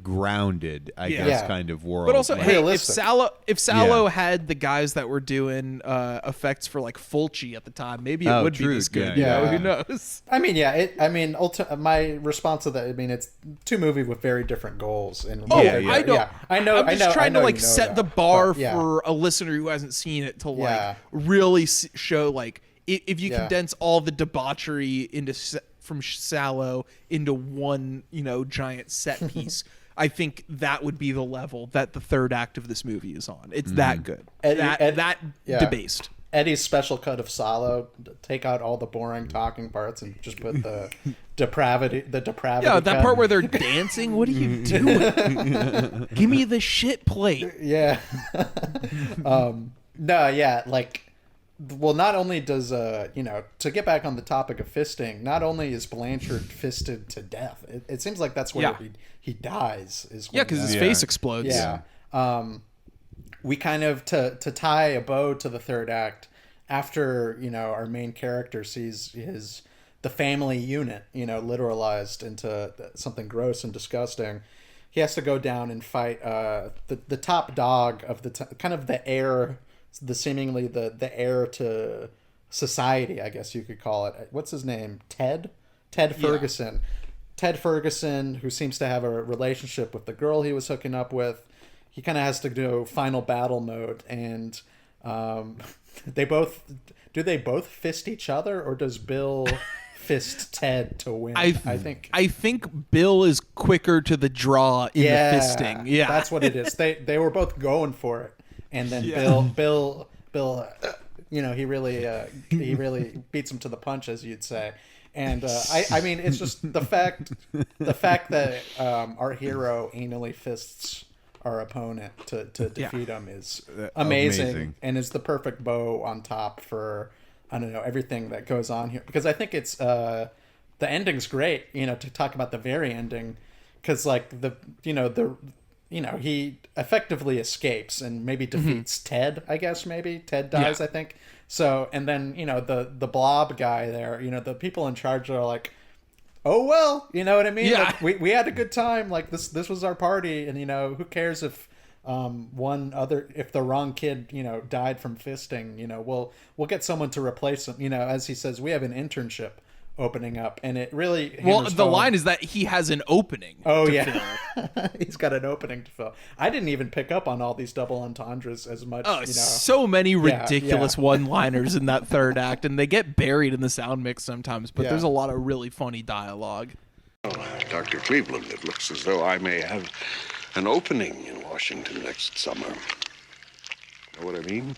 grounded, I guess, kind of world. But also, like, hey, if Sallow had the guys that were doing effects for like Fulci at the time, maybe it would be this good. Who knows? I mean, my response to that, I mean, it's two movies with very different goals. And I know. I'm just trying to like set the bar for a listener who hasn't seen it to like really show like if you condense all the debauchery into from Sallow into one, you know, giant set piece. I think that would be the level that the third act of this movie is on. It's that good. Debased. Eddie's special cut of Sallow, take out all the boring talking parts and just put the depravity. Yeah, that part where they're dancing. What are you doing? Give me the shit plate. Yeah. Well, not only does, to get back on the topic of fisting, not only is Blanchard fisted to death, it seems like that's where he dies. Because his face explodes. Yeah. We kind of, to tie a bow to the third act, after, you know, our main character sees the family unit, you know, literalized into something gross and disgusting, he has to go down and fight the top dog of kind of the heir, seemingly the heir to society, I guess you could call it. What's his name? Ted Ferguson. Yeah. Ted Ferguson, who seems to have a relationship with the girl he was hooking up with. He kind of has to do final battle mode, and they both fist each other, or does Bill fist Ted to win? I think Bill is quicker to the draw in the fisting. Yeah, that's what it is. They were both going for it. And then Bill, you know, he really beats him to the punch, as you'd say. And I mean, it's just the fact that our hero anally fists our opponent to defeat him is amazing, and is the perfect bow on top for, I don't know, everything that goes on here. Because I think it's the ending's great. You know, to talk about the very ending, because like he effectively escapes and maybe defeats Ted, I guess. Maybe Ted dies, I think. So, and then, you know, the blob guy there, you know, the people in charge are like, oh, well, you know what I mean? Yeah. Like, we had a good time. Like, this was our party. And, you know, who cares if if the wrong kid, you know, died from fisting, you know, we'll get someone to replace him. You know, as he says, we have an internship opening up, and it really line is that he has an opening. He's got an opening to fill. I didn't even pick up on all these double entendres as much. You know. So many ridiculous one-liners in that third act, and they get buried in the sound mix sometimes, but there's a lot of really funny dialogue. Dr. Cleveland, it looks as though I may have an opening in Washington next summer. Know what I mean?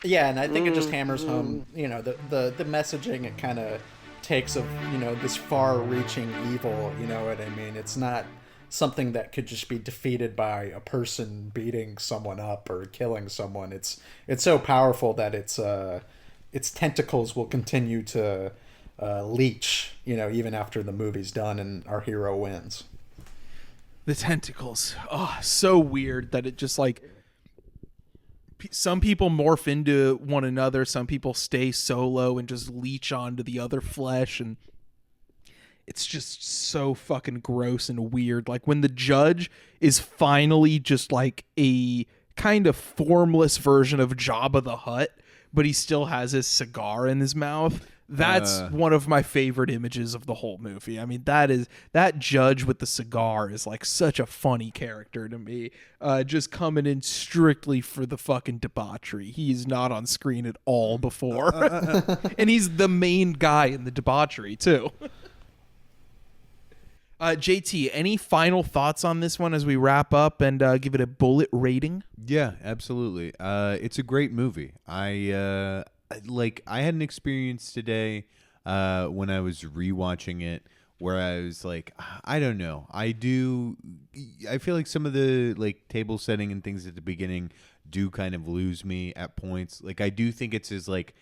Yeah, and I think it just hammers home, you know, the messaging. It kind of takes of, you know, this far-reaching evil, you know what I mean? It's not something that could just be defeated by a person beating someone up or killing someone. It's so powerful that its tentacles will continue to leech, you know, even after the movie's done and our hero wins. The tentacles, so weird that it just like some people morph into one another. Some people stay solo and just leech onto the other flesh, and it's just so fucking gross and weird. Like when the judge is finally just like a kind of formless version of Jabba the Hutt, but he still has his cigar in his mouth. That's one of my favorite images of the whole movie. I mean, that judge with the cigar is like such a funny character to me. Just coming in strictly for the fucking debauchery. He's not on screen at all before. And he's the main guy in the debauchery too. JT, any final thoughts on this one as we wrap up and give it a bullet rating? Yeah, absolutely. It's a great movie. I had an experience today when I was rewatching it where I was like, I don't know. I feel like some of the like table setting and things at the beginning do kind of lose me at points. Like I do think it's as like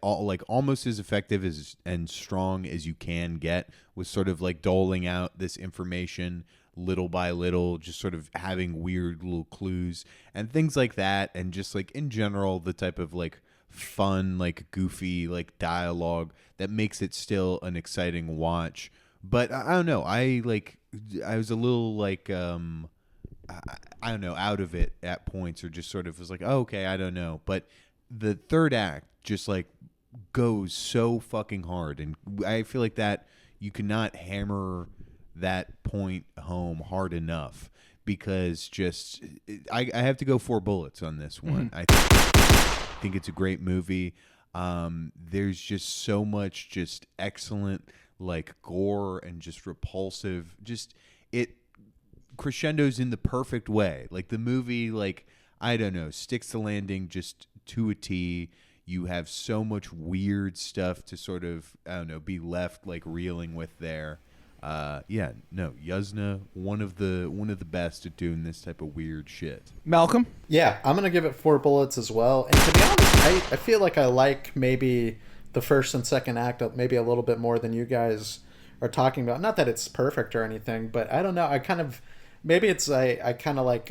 almost as effective as and strong as you can get with sort of like doling out this information little by little, just sort of having weird little clues and things like that, and just like in general the type of like fun, like goofy, like dialogue that makes it still an exciting watch. But I don't know, I was a little like I don't know, out of it at points, or just sort of was like, oh, okay, I don't know. But the third act just like goes so fucking hard, and I feel like that you cannot hammer that point home hard enough, because just I have to go 4 bullets on this one. I think it's a great movie. There's just so much just excellent like gore and just repulsive, just it crescendos in the perfect way. Like the movie, like I don't know, sticks the landing just to a T. You have so much weird stuff to sort of, I don't know, be left like reeling with there. Yuzna, one of the best at doing this type of weird shit. Malcolm? Yeah, I'm gonna give it 4 bullets as well. And to be honest, I feel like I like maybe the first and second act maybe a little bit more than you guys are talking about. Not that it's perfect or anything, but I don't know. I kind of maybe it's I kind of like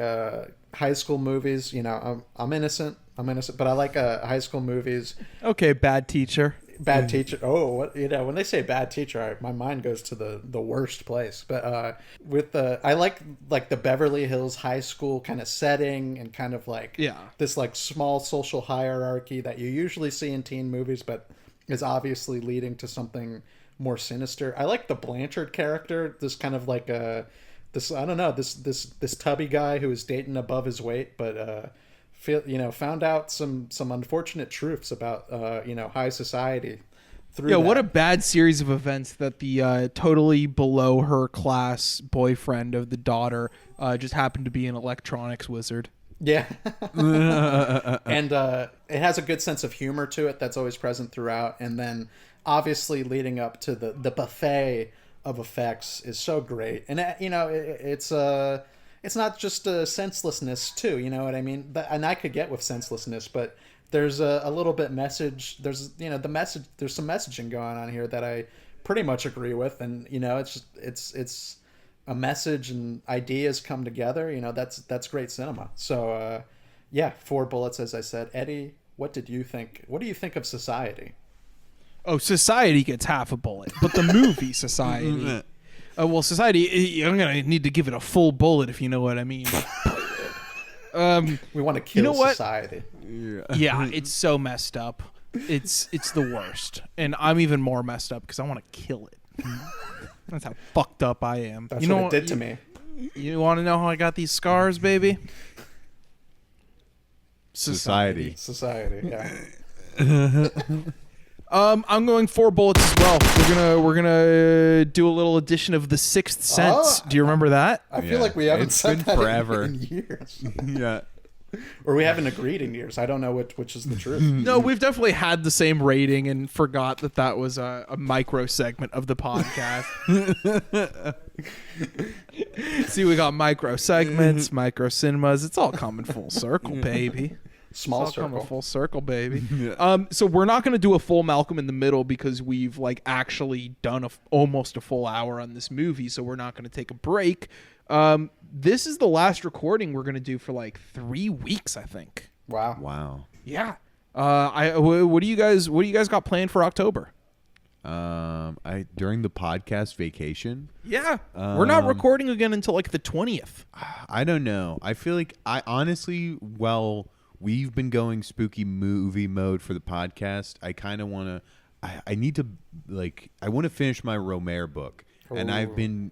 high school movies. You know, I'm innocent, but I like high school movies. Okay, Bad Teacher. Bad Teacher. Oh, what, you know, when they say Bad Teacher, my mind goes to the worst place. But I like the Beverly Hills high school kind of setting, and kind of like this like small social hierarchy that you usually see in teen movies, but is obviously leading to something more sinister. I like the Blanchard character. This kind of like this I don't know, this tubby guy who is dating above his weight, but found out some unfortunate truths about high society through that. What a bad series of events that the totally below her class boyfriend of the daughter just happened to be an electronics wizard. Yeah. And it has a good sense of humor to it that's always present throughout, and then obviously leading up to the buffet of effects is so great. And it's not just a senselessness too, you know what I mean? And I could get with senselessness, but there's a little bit message. There's the message. There's some messaging going on here that I pretty much agree with, and it's a message and ideas come together. That's great cinema. So 4 bullets, as I said. Eddie, what did you think? What do you think of Society? Oh, Society gets half a bullet, but the movie Society. Society, I'm going to need to give it a full bullet, if you know what I mean. We want to kill society. Yeah, it's so messed up. It's the worst. And I'm even more messed up because I want to kill it. That's how fucked up I am. That's what it did to me. You want to know how I got these scars, baby? Society, yeah. I'm going 4 bullets as well. We're gonna do a little edition of The Sixth Sense. Do you remember that? I feel like we haven't said that forever in years. Yeah. Or we haven't agreed in years. I don't know which is the truth. No, we've definitely had the same rating and forgot that was a micro segment of the podcast. See, we got micro segments, micro cinemas. It's all coming full circle, baby. Small it's all circle. Coming full circle, baby. So we're not going to do a full Malcolm in the Middle because we've like actually done almost a full hour on this movie. So we're not going to take a break. This is the last recording we're going to do for like 3 weeks, I think. Wow. Yeah. What do you guys got planned for October? During the podcast vacation. Yeah. We're not recording again until like the 20th. I don't know. I feel like we've been going spooky movie mode for the podcast. I kind of want to. I need to I want to finish my Romare book, and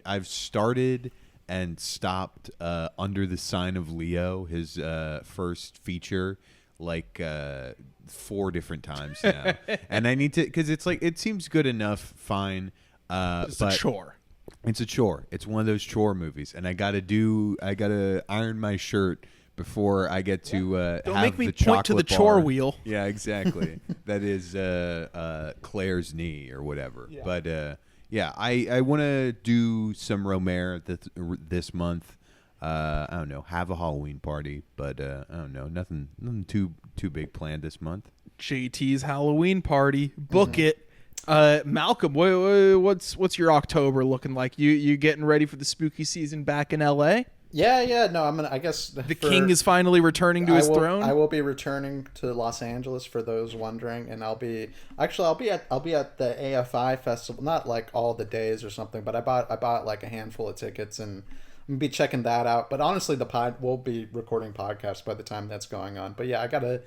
I've started and stopped Under the Sign of Leo, his first feature, 4 different times now, and I need to, because it seems good enough, fine. It's but a chore. It's a chore. It's one of those chore movies, and I gotta iron my shirt before I get to Don't have make me the point to the chocolate chore bar. wheel. Yeah, exactly. That is Claire's knee or whatever. Yeah. But I want to do some Romare this month. I don't know, have a Halloween party, but I don't know, nothing too big planned this month. JT's Halloween party, book it. Malcolm, what's your October looking like? You getting ready for the spooky season back in LA? Yeah. No, I guess the king is finally returning to his throne. I will be returning to Los Angeles for those wondering, and I'll be at the AFI festival. Not like all the days or something, but I bought like a handful of tickets, and I'm gonna be checking that out. But honestly, we'll be recording podcasts by the time that's going on. But yeah, I gotta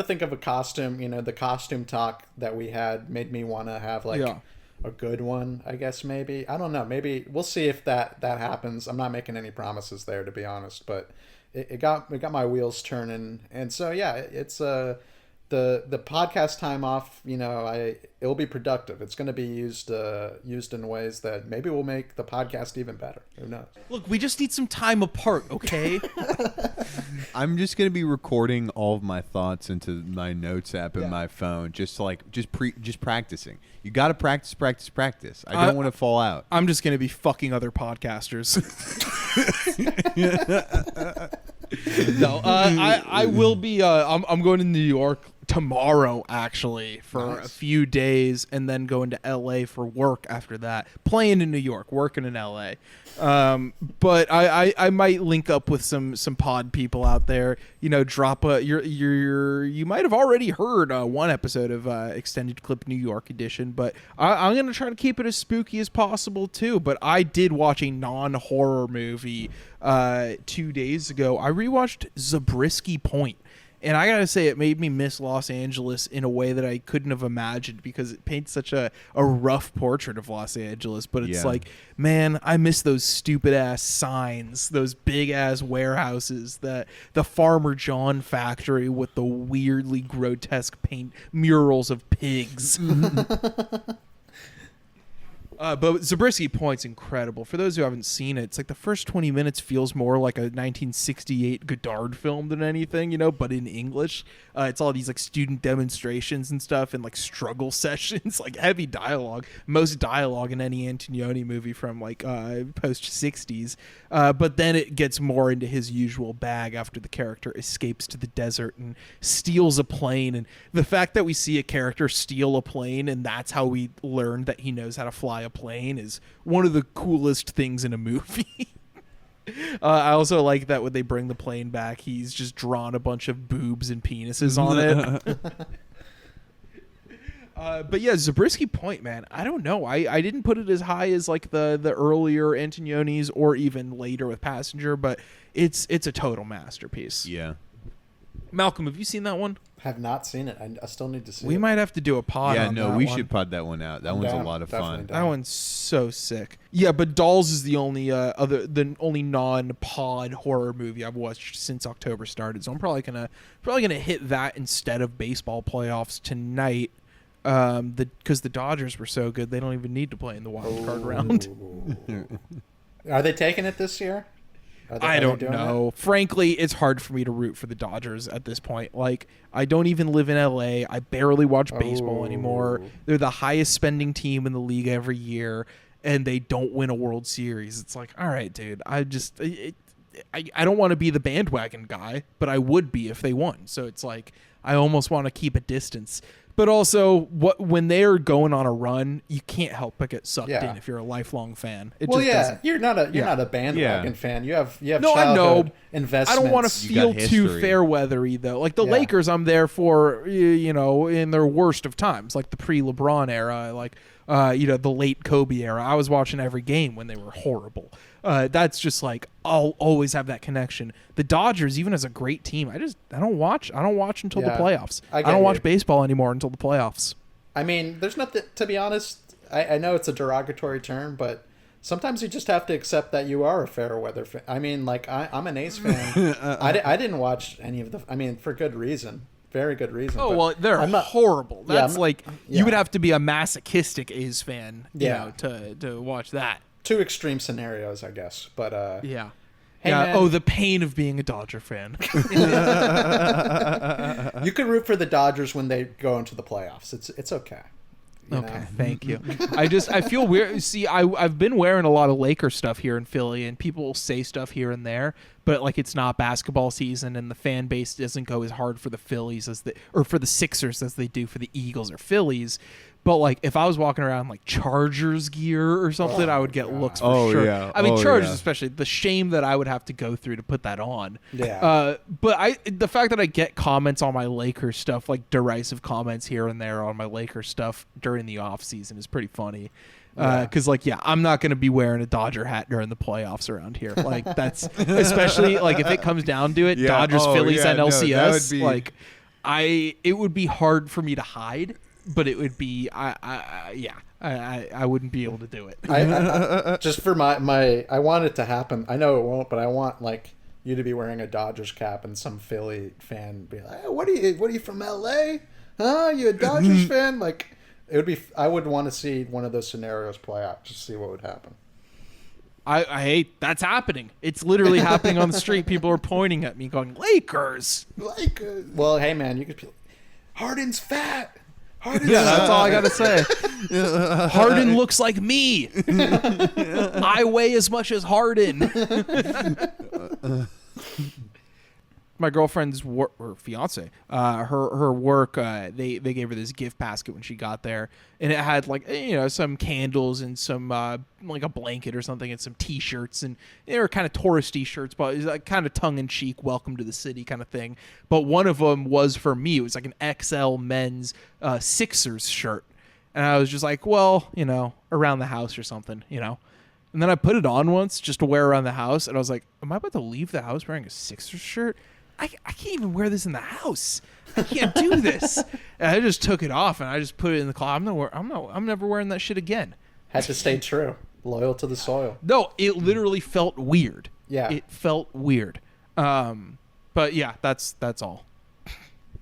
think of a costume. The costume talk that we had made me want to have a good one, I guess. Maybe, I don't know, maybe we'll see if that happens. I'm not making any promises there, to be honest, but it got my wheels turning. And so yeah, it's the podcast time off, it'll be productive. It's going to be used in ways that maybe will make the podcast even better. Who knows? Look, we just need some time apart, okay? I'm just going to be recording all of my thoughts into my notes app in my phone, just practicing. You got to practice. I don't want to fall out. I'm just going to be fucking other podcasters. No, I will be. I'm going to New York tomorrow, actually, for a few days, and then going to LA for work after that. Playing in New York, working in LA. But I might link up with some pod people out there. Drop you might have already heard one episode of Extended Clip New York edition, but I'm gonna try to keep it as spooky as possible too. But I did watch a non-horror movie 2 days ago. I rewatched Zabriskie Point. And I gotta say, it made me miss Los Angeles in a way that I couldn't have imagined, because it paints such a rough portrait of Los Angeles. But it's like, man, I miss those stupid ass signs, those big ass warehouses, the Farmer John factory with the weirdly grotesque paint murals of pigs. But Zabriskie Point's incredible. For those who haven't seen it, it's like the first 20 minutes feels more like a 1968 Godard film than anything, but in English. It's all these like student demonstrations and stuff, and like struggle sessions, like heavy dialogue. Most dialogue in any Antonioni movie from like post 60s. But then it gets more into his usual bag after the character escapes to the desert and steals a plane. And the fact that we see a character steal a plane and that's how we learn that he knows how to fly a plane is one of the coolest things in a movie. I also like that when they bring the plane back, he's just drawn a bunch of boobs and penises on it. But yeah, Zabriskie Point, man, I don't know. I didn't put it as high as like the earlier Antonionis or even later with Passenger, but it's a total masterpiece. Yeah. Malcolm, have you seen that one? Have not seen it. I still need to see it. We might have to do a pod on that one. Yeah, no, we should pod that one out. That one's a lot of fun. That one's so sick. Yeah, but Dolls is the only only non-pod horror movie I've watched since October started. So I'm probably gonna hit that instead of baseball playoffs tonight. Because the Dodgers were so good, they don't even need to play in the wild card round. Are they taking it this year? I don't know. Frankly, it's hard for me to root for the Dodgers at this point. Like, I don't even live in LA. I barely watch baseball anymore. They're the highest spending team in the league every year, and they don't win a World Series. It's like, all right, dude. I don't want to be the bandwagon guy, but I would be if they won. So it's like, I almost want to keep a distance. But also, when they're going on a run, you can't help but get sucked in if you're a lifelong fan. You're not a bandwagon fan. You have no, childhood I know. investments. I don't want to feel too fair weathery though. Like the Lakers, I'm there for in their worst of times, like the pre-LeBron era, like the late Kobe era. I was watching every game when they were horrible. That's just like I'll always have that connection. The Dodgers, even as a great team, I don't watch until the playoffs. I don't watch baseball anymore until the playoffs. I mean, there's nothing, to be honest. I know it's a derogatory term, but sometimes you just have to accept that you are a fair weather fan. I mean, like I'm an A's fan. I didn't watch any of the. I mean, for good reason. Very good reason. Oh, well, they're horrible. That's you would have to be a masochistic A's fan, to watch that. Two extreme scenarios, I guess. But yeah. Hey, yeah. man. Oh, the pain of being a Dodger fan. You can root for the Dodgers when they go into the playoffs. It's okay. You know? Thank you. I feel weird. See, I've been wearing a lot of Laker stuff here in Philly, and people will say stuff here and there, but like it's not basketball season, and the fan base doesn't go as hard for the Phillies or for the Sixers as they do for the Eagles or Phillies. But like if I was walking around like Chargers gear or something, I would get looks for sure. Yeah. I mean, Chargers especially, the shame that I would have to go through to put that on. Yeah. But the fact that I get comments on my Lakers stuff, like derisive comments here and there on my Lakers stuff during the off season, is pretty funny. Because I'm not going to be wearing a Dodger hat during the playoffs around here. Like that's especially like if it comes down to it, Dodgers, Phillies, and LCS. It would be hard for me to hide. But it would be, I wouldn't be able to do it. I just for I want it to happen. I know it won't, but I want like you to be wearing a Dodgers cap and some Philly fan be like, hey, what are you from LA? Huh? You a Dodgers fan? Like it would be. I would want to see one of those scenarios play out, just see what would happen. I hate that's happening. It's literally happening on the street. People are pointing at me, going, "Lakers." Well, hey man, you could be Harden's fat. That's all I gotta say. Harden looks like me. I weigh as much as Harden. My girlfriend's fiance, her work, they gave her this gift basket when she got there, and it had like some candles and some like a blanket or something and some T-shirts, and they were kind of touristy shirts, but it was like kind of tongue-in-cheek, welcome to the city kind of thing. But one of them was for me. It was like an XL men's Sixers shirt, and I was just like, well, around the house or something, And then I put it on once just to wear around the house, and I was like, am I about to leave the house wearing a Sixers shirt? I can't even wear this in the house. I can't do this. And I just took it off and I just put it in the closet. I'm never wearing that shit again. Had to stay true, loyal to the soil. No, it literally felt weird. Yeah, it felt weird. But yeah, that's all.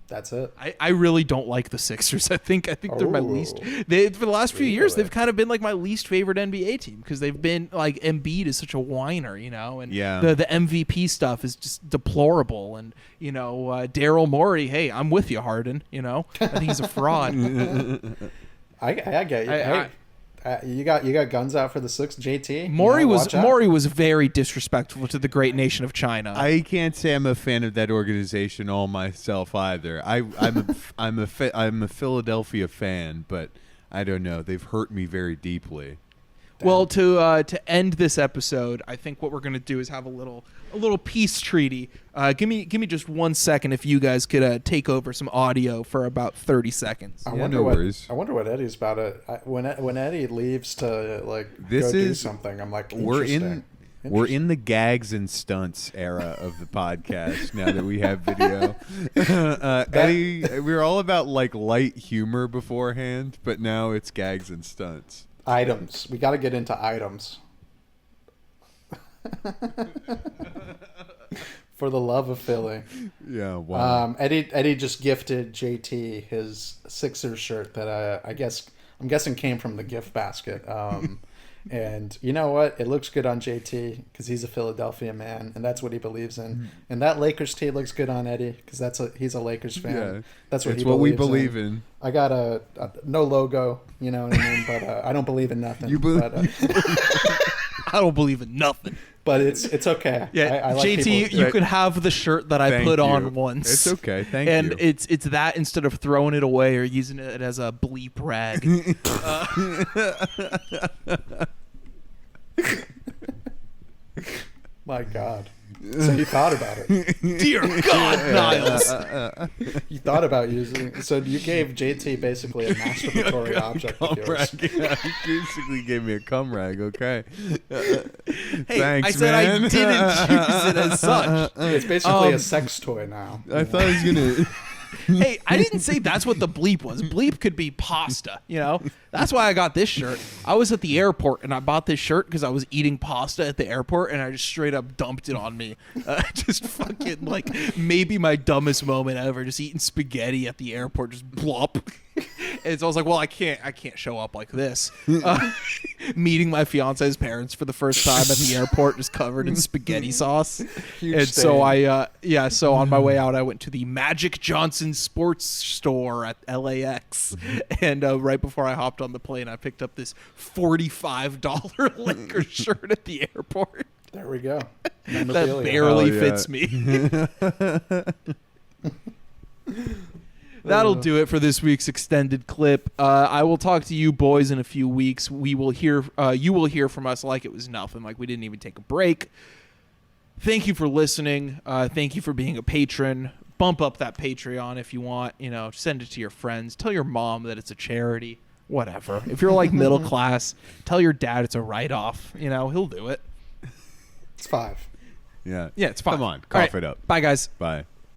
That's it. I really don't like the Sixers. I think they're my least. For the last few years, they've kind of been like my least favorite NBA team because they've been like Embiid is such a whiner, and the MVP stuff is just deplorable. And Daryl Morey, hey, I'm with you, Harden. I think he's a fraud. I get you. You got guns out for the Six, JT. Morey was very disrespectful to the great nation of China. I can't say I'm a fan of that organization all myself either. I'm a Philadelphia fan, but I don't know. They've hurt me very deeply. Well, to end this episode, I think what we're going to do is have a little peace treaty. Give me just 1 second if you guys could take over some audio for about 30 seconds. I wonder what Eddie's about to when Eddie leaves to do something. I'm like, we're in the gags and stunts era of the podcast now that we have video. Eddie, we were all about like light humor beforehand, but now it's gags and stunts. Items. We got to get into items. For the love of Philly. Yeah, wow. Eddie just gifted JT his Sixers shirt that I'm guessing came from the gift basket. And you know what? It looks good on JT because he's a Philadelphia man, and that's what he believes in. Mm-hmm. And that Lakers tee looks good on Eddie because he's a Lakers fan. Yeah, that's what we believe in. I got a no logo, you know what I mean? But I don't believe in nothing. You believe? don't believe in nothing. But it's okay. Yeah, I like JT, people- you could have the shirt that I put on once. It's okay. Thank and you. And it's that instead of throwing it away or using it as a bleep rag. My God. So you thought about it. Dear God, Niles. You thought about using. So you gave JT basically a masturbatory object of yours. Rag. Yeah, you basically gave me a cum rag. Okay. Hey, Thanks, I said man. I didn't use it as such. It's basically a sex toy now. I thought I was gonna. Hey, I didn't say that's what the bleep was. Bleep could be pasta, you know? That's why I got this shirt. I was at the airport and I bought this shirt because I was eating pasta at the airport and I just straight up dumped it on me. Just fucking like maybe my dumbest moment ever, just eating spaghetti at the airport, just blop. And so I was like, well, I can't show up like this. Meeting my fiance's parents for the first time at the airport, just covered in spaghetti sauce. And so so on my way out, I went to the Magic Johnson Sports Store at LAX. And right before I hopped on the plane, I picked up this $45 Lakers shirt at the airport. There we go. That barely fits me. That'll do it for this week's extended clip. I will talk to you boys in a few weeks. We will hear. You will hear from us like it was nothing, like we didn't even take a break. Thank you for listening. Thank you for being a patron. Bump up that Patreon if you want. You know, send it to your friends. Tell your mom that it's a charity. Whatever. If you're like middle class, tell your dad it's a write-off. You know, he'll do it. It's $5. Yeah. Yeah, it's fine. Come on, cough it up. Bye, guys. Bye.